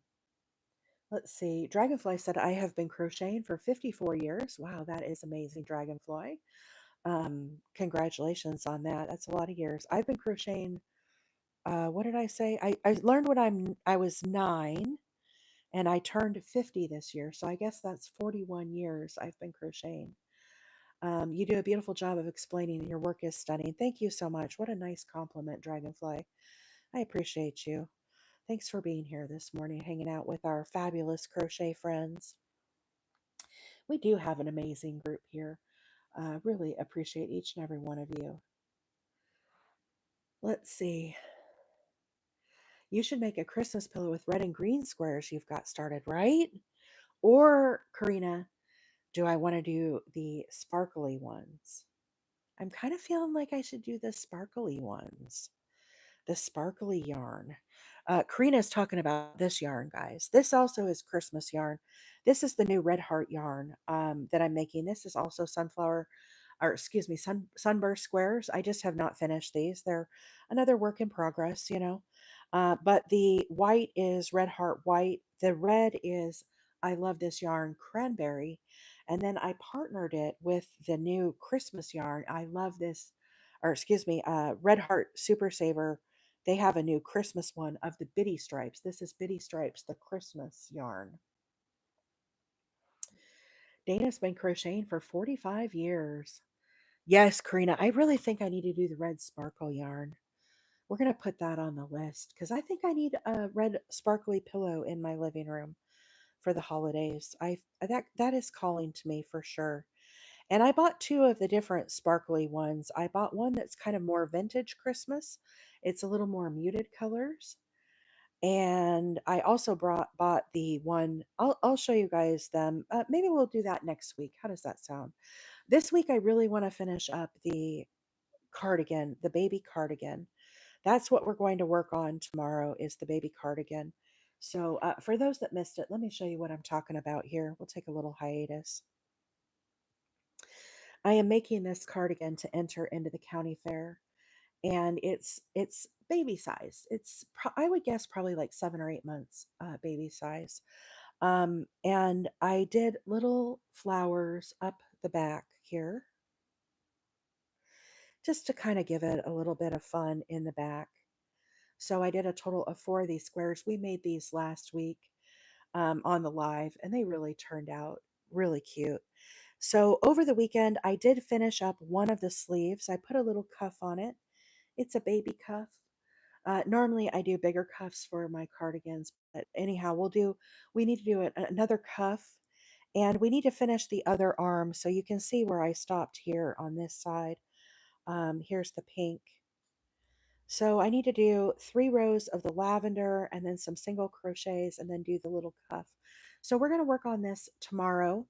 let's see. Dragonfly said, I have been crocheting for 54 years. Wow, that is amazing, Dragonfly. Congratulations on that. That's a lot of years. I've been crocheting. What did I say? I learned when I was 9, and I turned 50 this year. So I guess that's 41 years I've been crocheting. You do a beautiful job of explaining, and your work is stunning. Thank you so much. What a nice compliment, Dragonfly. I appreciate you. Thanks for being here this morning, hanging out with our fabulous crochet friends. We do have an amazing group here. Really appreciate each and every one of you. Let's see. You should make a Christmas pillow with red and green squares you've got started, right? Or, Karina, do I want to do the sparkly ones? I'm kind of feeling like I should do the sparkly ones, the sparkly yarn. Karina's talking about this yarn, guys. This also is Christmas yarn. This is the new Red Heart yarn that I'm making. This is also sunflower, or excuse me, sunburst squares. I just have not finished these. They're another work in progress. But the white is Red Heart white. The red is, I love this yarn, cranberry. And then I partnered it with the new Christmas yarn. I love this, or excuse me, Red Heart Super Saver. They have a new Christmas one of the Bitty Stripes. This is Bitty Stripes, the Christmas yarn. Dana's been crocheting for 45 years. Yes, Karina, I really think I need to do the red sparkle yarn. We're going to put that on the list because I think I need a red sparkly pillow in my living room for the holidays. That is calling to me for sure. And I bought two of the different sparkly ones. I bought one that's kind of more vintage Christmas. It's a little more muted colors. And I also bought the one. I'll show you guys them. Maybe we'll do that next week. How does that sound? This week I really want to finish up the cardigan, the baby cardigan. That's what we're going to work on tomorrow is the baby cardigan. So for those that missed it, let me show you what I'm talking about here. We'll take a little hiatus. I am making this cardigan to enter into the county fair, and it's baby size. I would guess probably like 7 or 8 months baby size. And I did little flowers up the back here just to kind of give it a little bit of fun in the back. So I did a total of 4 of these squares. We made these last week on the live, and they really turned out really cute. So over the weekend, I did finish up one of the sleeves. I put a little cuff on it. It's a baby cuff. Normally, I do bigger cuffs for my cardigans, but anyhow, we need to do another cuff, and we need to finish the other arm. So you can see where I stopped here on this side. Here's the pink. So I need to do 3 rows of the lavender and then some single crochets and then do the little cuff. So we're going to work on this tomorrow.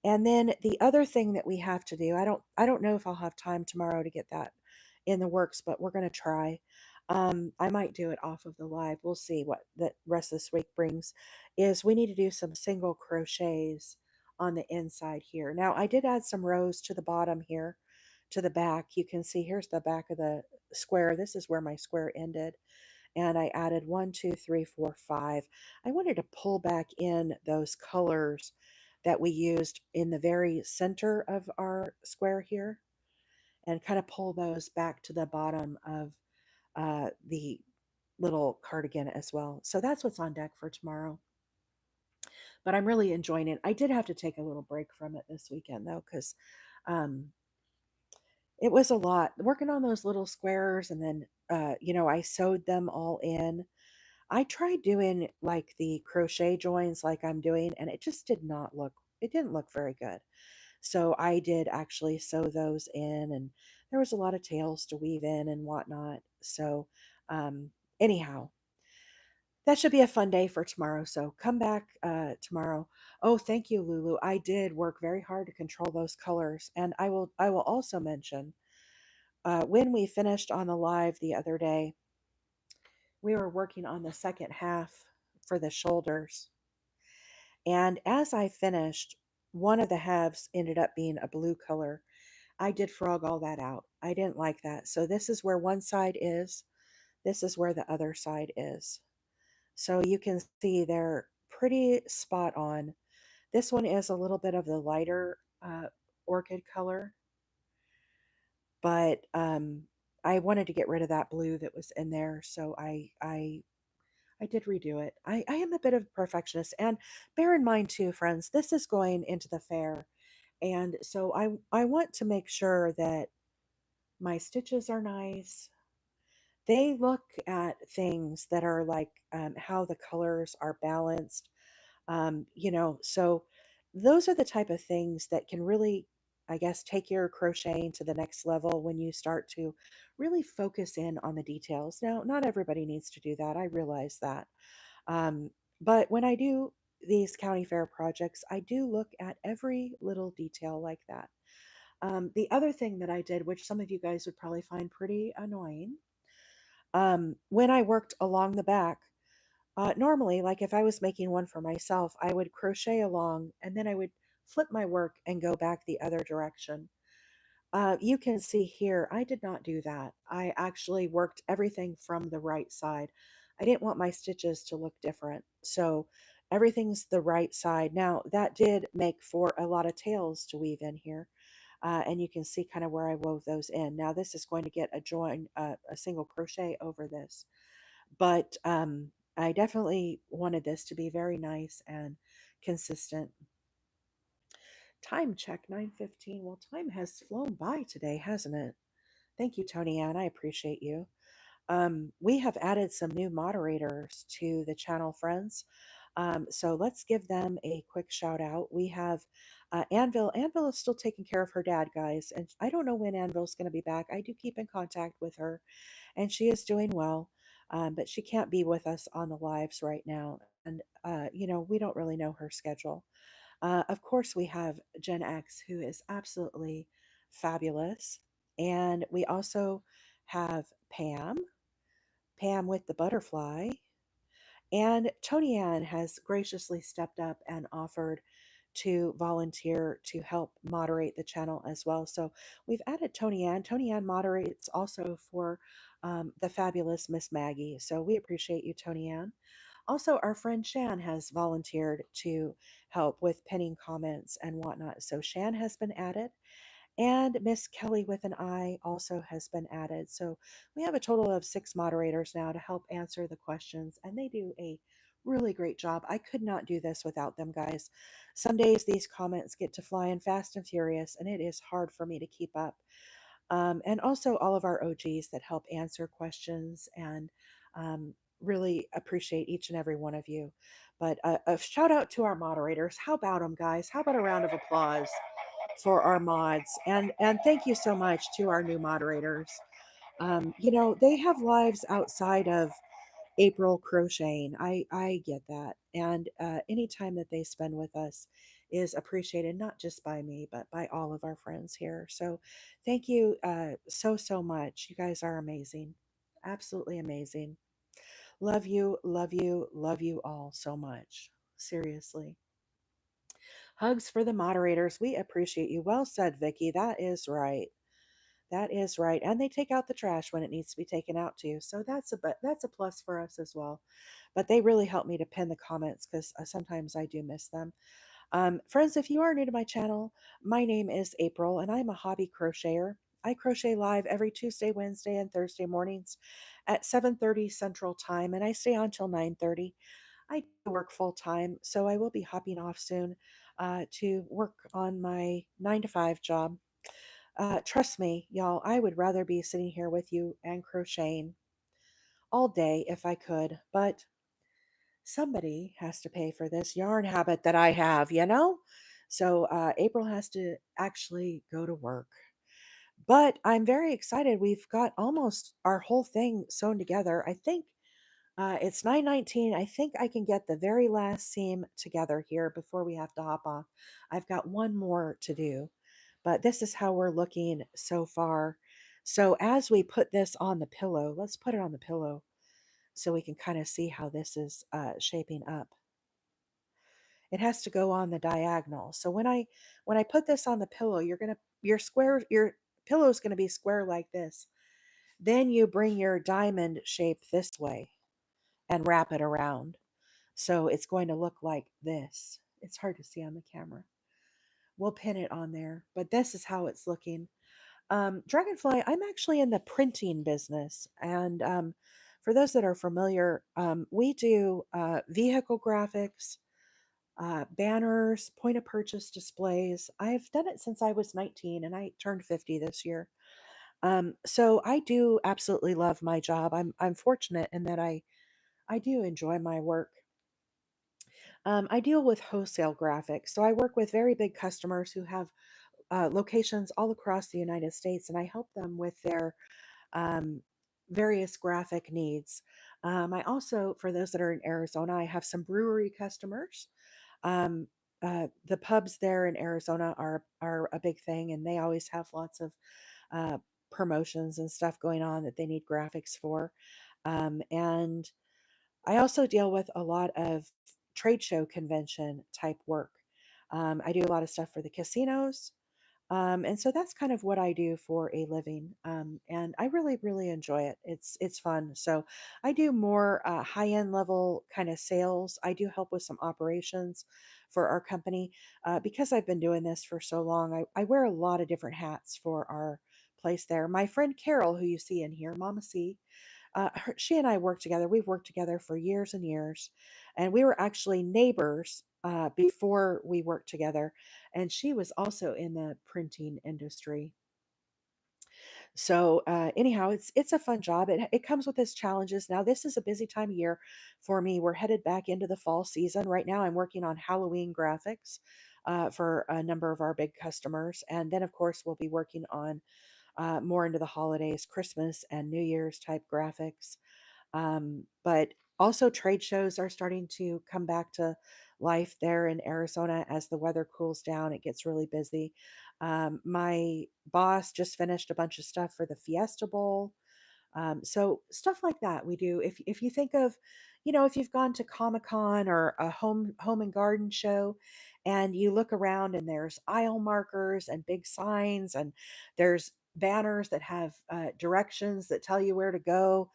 And then the other thing that we have to do, I don't know if I'll have time tomorrow to get that in the works, but we're going to try. I might do it off of the live. We'll see what the rest of this week brings. Is we need to do some single crochets on the inside here. Now I did add some rows to the bottom here to the back. You can see here's the back of the square. This is where my square ended. And I added 1, 2, 3, 4, 5. I wanted to pull back in those colors that we used in the very center of our square here and kind of pull those back to the bottom of the little cardigan as well. So that's what's on deck for tomorrow. But I'm really enjoying it. I did have to take a little break from it this weekend though, because um, it was a lot working on those little squares, and then I sewed them all in. I tried doing like the crochet joins like I'm doing, and it didn't look very good. So I did actually sew those in, and there was a lot of tails to weave in and whatnot. So, um, anyhow, that should be a fun day for tomorrow. So come back tomorrow. Oh, thank you, Lulu. I did work very hard to control those colors, and I will also mention when we finished on the live the other day, we were working on the second half for the shoulders, and as I finished, one of the halves ended up being a blue color. I did frog all that out. I didn't like that. So this is where one side is. This is where the other side is. So you can see they're pretty spot on. This one is a little bit of the lighter orchid color, but I wanted to get rid of that blue that was in there, so I did redo it. I am a bit of a perfectionist, and bear in mind too, friends, this is going into the fair, and so I want to make sure that my stitches are nice. They look at things that are like how the colors are balanced. So those are the type of things that can really, I guess, take your crocheting to the next level when you start to really focus in on the details. Now, not everybody needs to do that. I realize that. Um, but when I do these county fair projects, I do look at every little detail like that. The other thing that I did, which some of you guys would probably find pretty annoying, when I worked along the back, normally, like if I was making one for myself, I would crochet along and then I would flip my work and go back the other direction. You can see here, I did not do that. I actually worked everything from the right side. I didn't want my stitches to look different. So everything's the right side. Now, that did make for a lot of tails to weave in here. And you can see kind of where I wove those in. Now, this is going to get a join, a single crochet over this. But I definitely wanted this to be very nice and consistent. Time check 9:15. Well, time has flown by today, hasn't it? Thank you, Tony Ann. I appreciate you. We have added some new moderators to the channel, friends. So let's give them a quick shout out. We have Anvil. Anvil is still taking care of her dad, guys. And I don't know when Anvil's going to be back. I do keep in contact with her, and she is doing well. But she can't be with us on the lives right now. And, we don't really know her schedule. Of course, we have Gen X, who is absolutely fabulous. And we also have Pam with the butterfly. And Tony Ann has graciously stepped up and offered to volunteer to help moderate the channel as well. So we've added Tony Ann. Tony Ann moderates also for the fabulous Miss Maggie. So we appreciate you, Tony Ann. Also, our friend Shan has volunteered to help with pinning comments and whatnot. So Shan has been added. And Miss Kelly with an I also has been added. So we have a total of 6 moderators now to help answer the questions, and they do a really great job. I could not do this without them, guys. Some days these comments get to flying fast and furious, and it is hard for me to keep up. And also all of our OGs that help answer questions and really appreciate each and every one of you. But a shout out to our moderators. How about them, guys? How about a round of applause for our mods? And thank you so much to our new moderators. They have lives outside of April crocheting. I get that, and any time that they spend with us is appreciated, not just by me, but by all of our friends here. So, thank you so much. You guys are amazing, absolutely amazing. Love you, love you, love you all so much. Seriously. Hugs for the moderators. We appreciate you. Well said, Vicky. That is right. That is right. And they take out the trash when it needs to be taken out too. So that's a plus for us as well. But they really help me to pin the comments because sometimes I do miss them. Friends, if you are new to my channel, my name is April and I'm a hobby crocheter. I crochet live every Tuesday, Wednesday, and Thursday mornings at 7:30 Central Time, and I stay on till 9:30. I do work full time, so I will be hopping off soon to work on my 9 to 5 job. Trust me, y'all, I would rather be sitting here with you and crocheting all day if I could, but somebody has to pay for this yarn habit that I have, you know? So April has to actually go to work. But I'm very excited. We've got almost our whole thing sewn together. I think it's 9:19. I think I can get the very last seam together here before we have to hop off. I've got one more to do, but this is how we're looking so far. So as we put this on the pillow, let's put it on the pillow so we can kind of see how this is shaping up. It has to go on the diagonal. So when I put this on the pillow, your pillow is going to be square like this. Then you bring your diamond shape this way and wrap it around. So it's going to look like this. It's hard to see on the camera. We'll pin it on there, but this is how it's looking. Dragonfly, I'm actually in the printing business. And for those that are familiar, we do vehicle graphics, banners, point of purchase displays. I've done it since I was 19 and I turned 50 this year. So I do absolutely love my job. I'm fortunate in that I do enjoy my work. I deal with wholesale graphics. So I work with very big customers who have locations all across the United States, and I help them with their um, various graphic needs. I also, for those that are in Arizona, I have some brewery customers. Um, the pubs there in Arizona are a big thing, and they always have lots of uh, promotions and stuff going on that they need graphics for. And I also deal with a lot of trade show convention type work. I do a lot of stuff for the casinos. And so that's kind of what I do for a living. And I really, really enjoy it. It's fun. So I do more high end level kind of sales. I do help with some operations for our company. Because I've been doing this for so long, I wear a lot of different hats for our place there. My friend Carol, who you see in here, Mama C, she and I worked together. We've worked together for years and years, and we were actually neighbors before we worked together. And she was also in the printing industry. So anyhow, it's a fun job. It comes with its challenges. Now this is a busy time of year for me. We're headed back into the fall season. Right now, I'm working on Halloween graphics for a number of our big customers, and then of course we'll be working on more into the holidays, Christmas and New Year's type graphics. But also, trade shows are starting to come back to life there in Arizona as the weather cools down. It gets really busy. My boss just finished a bunch of stuff for the Fiesta Bowl. So stuff like that we do. If you think of, if you've gone to Comic Con or a home and garden show, and you look around and there's aisle markers and big signs, and there's banners that have directions that tell you where to go,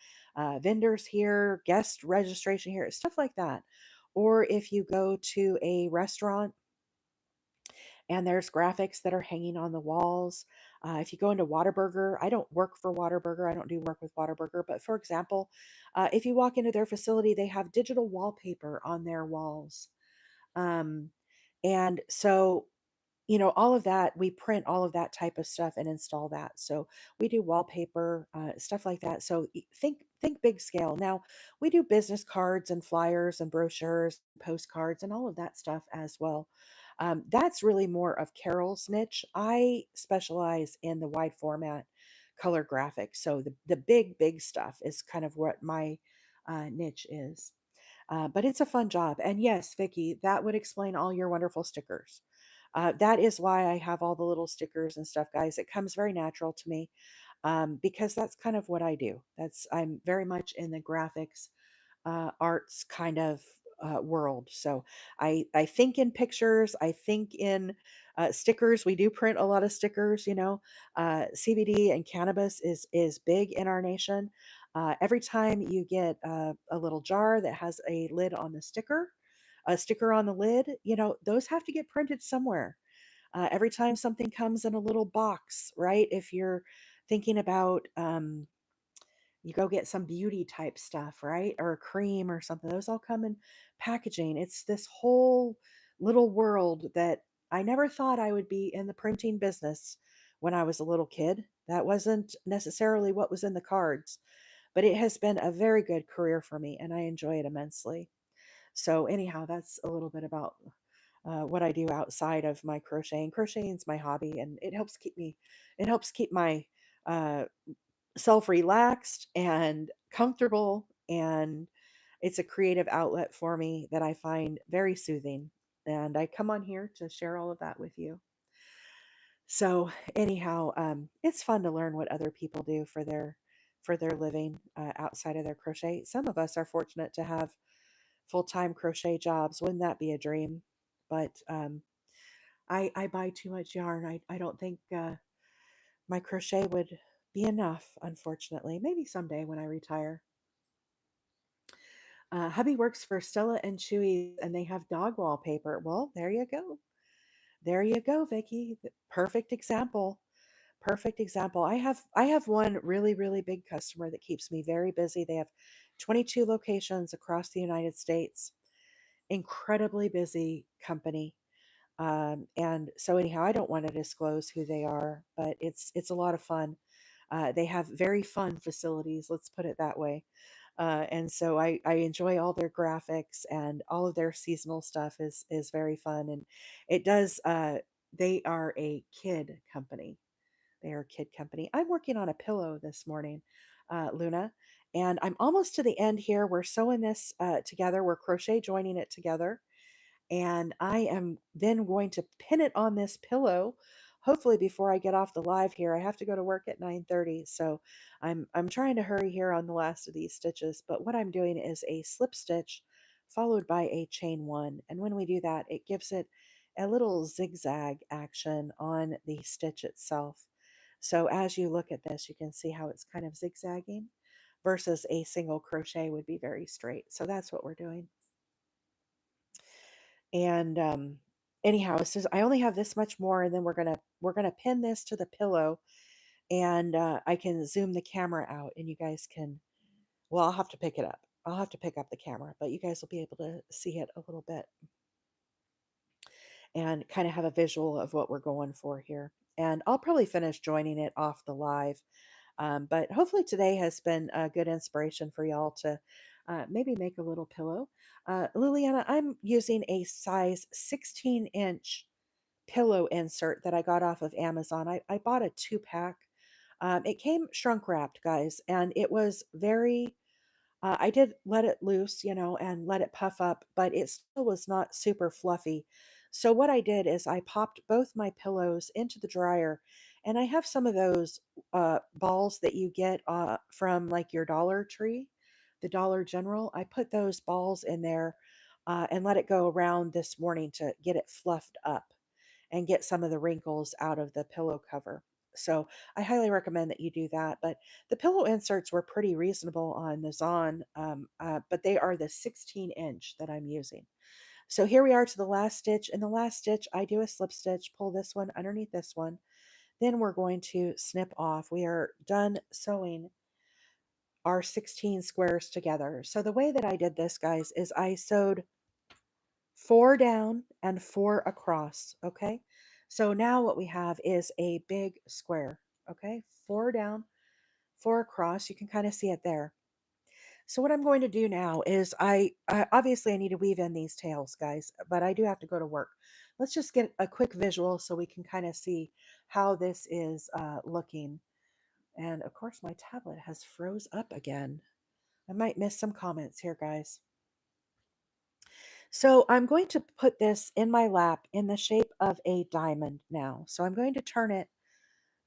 vendors here, guest registration here, stuff like that. Or if you go to a restaurant and there's graphics that are hanging on the walls. If you go into Whataburger, I don't work for Whataburger. I don't do work with Whataburger. But for example, if you walk into their facility, they have digital wallpaper on their walls. Um, and so, all of that, we print all of that type of stuff and install that. So we do wallpaper, stuff like that. So think big scale. Now we do business cards and flyers and brochures, postcards, and all of that stuff as well. That's really more of Carol's niche. I specialize in the wide format color graphics. So the big stuff is kind of what my niche is. But it's a fun job. And yes, Vicky, that would explain all your wonderful stickers. That is why I have all the little stickers and stuff, guys. It comes very natural to me because that's kind of what I do. I'm very much in the graphics arts kind of world. So I think in pictures. I think in stickers. We do print a lot of stickers. CBD and cannabis is big in our nation. Every time you get a little jar that has a lid on the sticker, a sticker on the lid, those have to get printed somewhere. Every time something comes in a little box, right? If you're thinking about you go get some beauty type stuff, right? Or a cream or something. Those all come in packaging. It's this whole little world that I never thought I would be in the printing business when I was a little kid. That wasn't necessarily what was in the cards, but it has been a very good career for me and I enjoy it immensely. So anyhow, that's a little bit about what I do outside of my crocheting. Crocheting is my hobby, and it helps keep my uh, self relaxed and comfortable, and it's a creative outlet for me that I find very soothing. And I come on here to share all of that with you. So anyhow, it's fun to learn what other people do for their living outside of their crochet. Some of us are fortunate to have full time crochet jobs. Wouldn't that be a dream? But I buy too much yarn. I don't think my crochet would be enough, unfortunately. Maybe someday when I retire. Hubby works for Stella and Chewy's, and they have dog wallpaper. Well, there you go. There you go, Vicky. Perfect example. Perfect example. I have one really big customer that keeps me very busy. They have 22 locations across the United States. Incredibly busy company. And so anyhow, I don't want to disclose who they are, but it's a lot of fun. They have very fun facilities, let's put it that way. And so I enjoy all their graphics, and all of their seasonal stuff is very fun. And it does. They are a kid company. They are a kid company. I'm working on a pillow this morning, Luna, and I'm almost to the end here. We're sewing this together. We're crochet joining it together, and I am then going to pin it on this pillow. Hopefully before I get off the live here. I have to go to work at 9:30, so I'm trying to hurry here on the last of these stitches. But what I'm doing is a slip stitch followed by a chain one, and when we do that, it gives it a little zigzag action on the stitch itself. So as you look at this, you can see how it's kind of zigzagging versus a single crochet would be very straight. So that's what we're doing. And anyhow, it says I only have this much more, and then we're gonna pin this to the pillow, and I can zoom the camera out, and you guys can. Well, I'll have to pick it up. I'll have to pick up the camera, but you guys will be able to see it a little bit and kind of have a visual of what we're going for here. And I'll probably finish joining it off the live. But hopefully today has been a good inspiration for y'all to maybe make a little pillow. Liliana, I'm using a size 16-inch pillow insert that I got off of Amazon. I bought a 2 pack. It came shrunk wrapped, guys, and it was very I did let it loose, and let it puff up, but it still was not super fluffy. So what I did is I popped both my pillows into the dryer, and I have some of those balls that you get from like your Dollar Tree, the Dollar General. I put those balls in there and let it go around this morning to get it fluffed up and get some of the wrinkles out of the pillow cover. So I highly recommend that you do that. But the pillow inserts were pretty reasonable on the Zon, but they are the 16-inch that I'm using. So here we are to the last stitch. In the last stitch, I do a slip stitch, pull this one underneath this one. Then we're going to snip off. We are done sewing our 16 squares together. So the way that I did this, guys, is I sewed 4 down and 4 across, okay? So now what we have is a big square, okay? 4 down, 4 across. You can kind of see it there. So what I'm going to do now is I obviously I need to weave in these tails, guys, but I do have to go to work. Let's just get a quick visual so we can kind of see how this is looking. And of course, my tablet has froze up again. I might miss some comments here, guys. So I'm going to put this in my lap in the shape of a diamond now. So I'm going to turn it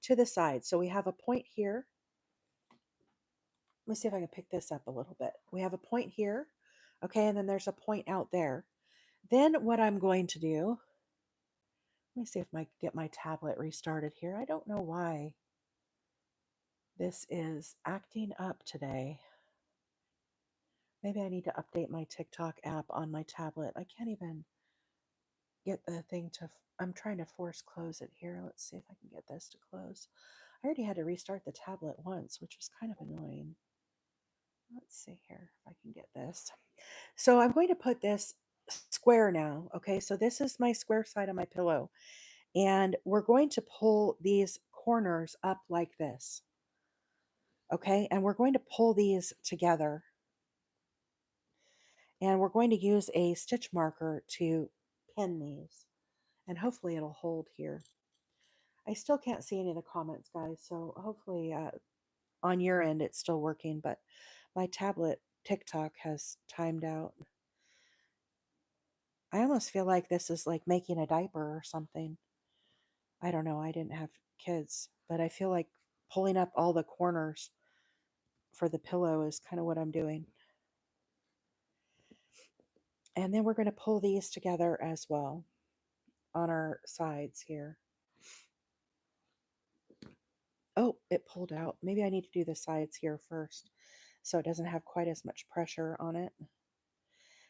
to the side. So we have a point here. Let me see if I can pick this up a little bit. We have a point here. Okay, and then there's a point out there. Then what I'm going to do, let me see if I can get my tablet restarted here. I don't know why this is acting up today. Maybe I need to update my TikTok app on my tablet. I can't even get the thing to, I'm trying to force close it here. Let's see if I can get this to close. I already had to restart the tablet once, which was kind of annoying. Let's see here if I can get this. So I'm going to put this square now. Okay, so this is my square side of my pillow. And we're going to pull these corners up like this. Okay, and we're going to pull these together. And we're going to use a stitch marker to pin these, and hopefully it'll hold here. I still can't see any of the comments, guys, so hopefully on your end it's still working, but my tablet TikTok has timed out. I almost feel like this is like making a diaper or something. I don't know. I didn't have kids, but I feel like pulling up all the corners for the pillow is kind of what I'm doing. And then we're going to pull these together as well on our sides here. Oh, it pulled out. Maybe I need to do the sides here first so it doesn't have quite as much pressure on it.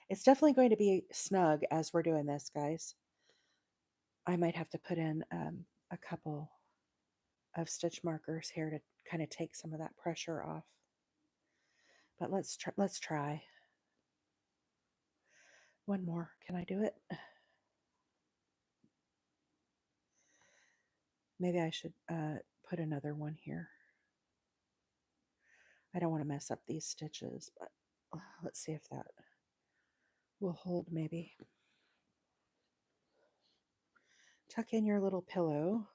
It's definitely going to be snug as we're doing this, guys. I might have to put in a couple of stitch markers here to kind of take some of that pressure off. But let's try. One more. Can I do it? Maybe I should put another one here. I don't want to mess up these stitches, but let's see if that will hold maybe. Tuck in your little pillow.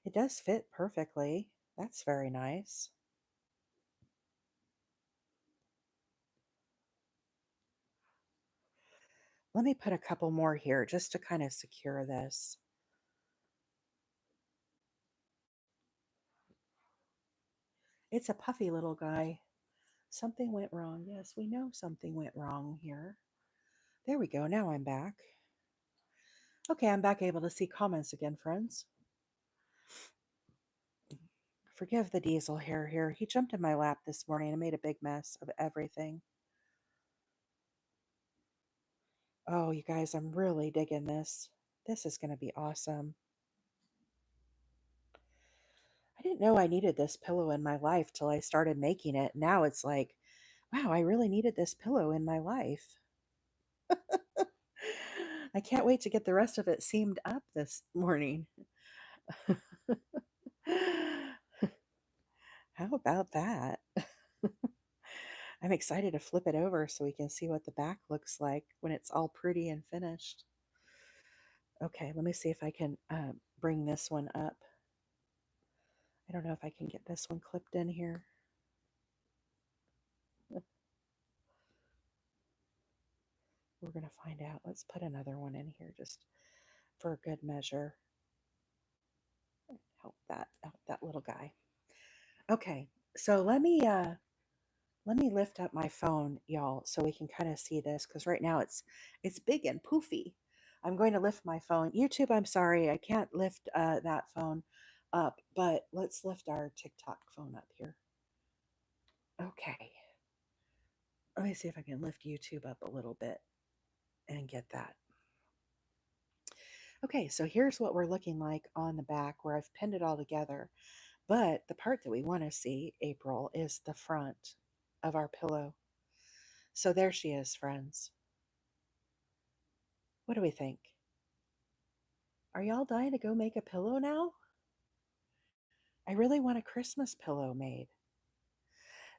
It does fit perfectly. That's very nice. Let me put a couple more here just to kind of secure this. It's a puffy little guy. Something went wrong. Yes, we know something went wrong here. There we go. Now I'm back. Okay, I'm back able to see comments again, friends. Forgive the diesel hair here. He jumped in my lap this morning and made a big mess of everything. Oh, you guys, I'm really digging this. This is going to be awesome. I didn't know I needed this pillow in my life till I started making it. Now it's like, wow, I really needed this pillow in my life. I can't wait to get the rest of it seamed up this morning. How about that? I'm excited to flip it over so we can see what the back looks like when it's all pretty and finished. Okay, let me see if I can bring this one up. I don't know if I can get this one clipped in here. We're going to find out. Let's put another one in here just for a good measure. Help that little guy. Okay, so let me lift up my phone, y'all, so we can kind of see this because right now it's big and poofy. I'm going to lift my phone. YouTube, I'm sorry, I can't lift that phone up, but let's lift our TikTok phone up here. Okay. Let me see if I can lift YouTube up a little bit and get that. Okay, so here's what we're looking like on the back where I've pinned it all together. But the part that we want to see, April, is the front of our pillow. So there she is, friends. What do we think? Are y'all dying to go make a pillow now? I really want a Christmas pillow made.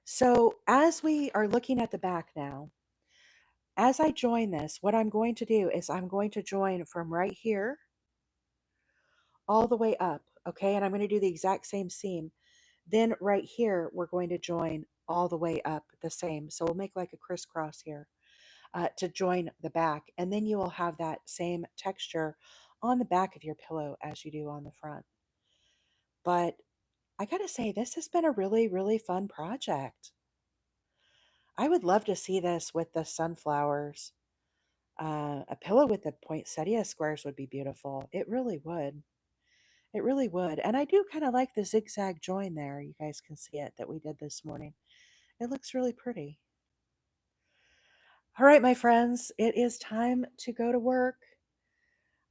So as we are looking at the back now, as I join this, what I'm going to do is I'm going to join from right here all the way up, okay? And I'm going to do the exact same seam. Then right here, we're going to join all the way up the same. So we'll make like a crisscross here to join the back. And then you will have that same texture on the back of your pillow as you do on the front. But I got to say, this has been a really, really fun project. I would love to see this with the sunflowers. A pillow with the poinsettia squares would be beautiful. It really would. It really would. And I do kind of like the zigzag join there. You guys can see it that we did this morning. It looks really pretty. All right, my friends, it is time to go to work.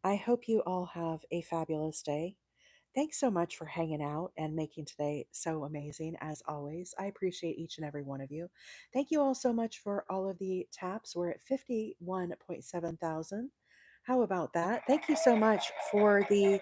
I hope you all have a fabulous day. Thanks so much for hanging out and making today so amazing, as always. I appreciate each and every one of you. Thank you all so much for all of the taps. We're at 51.7 thousand. How about that? Thank you so much for the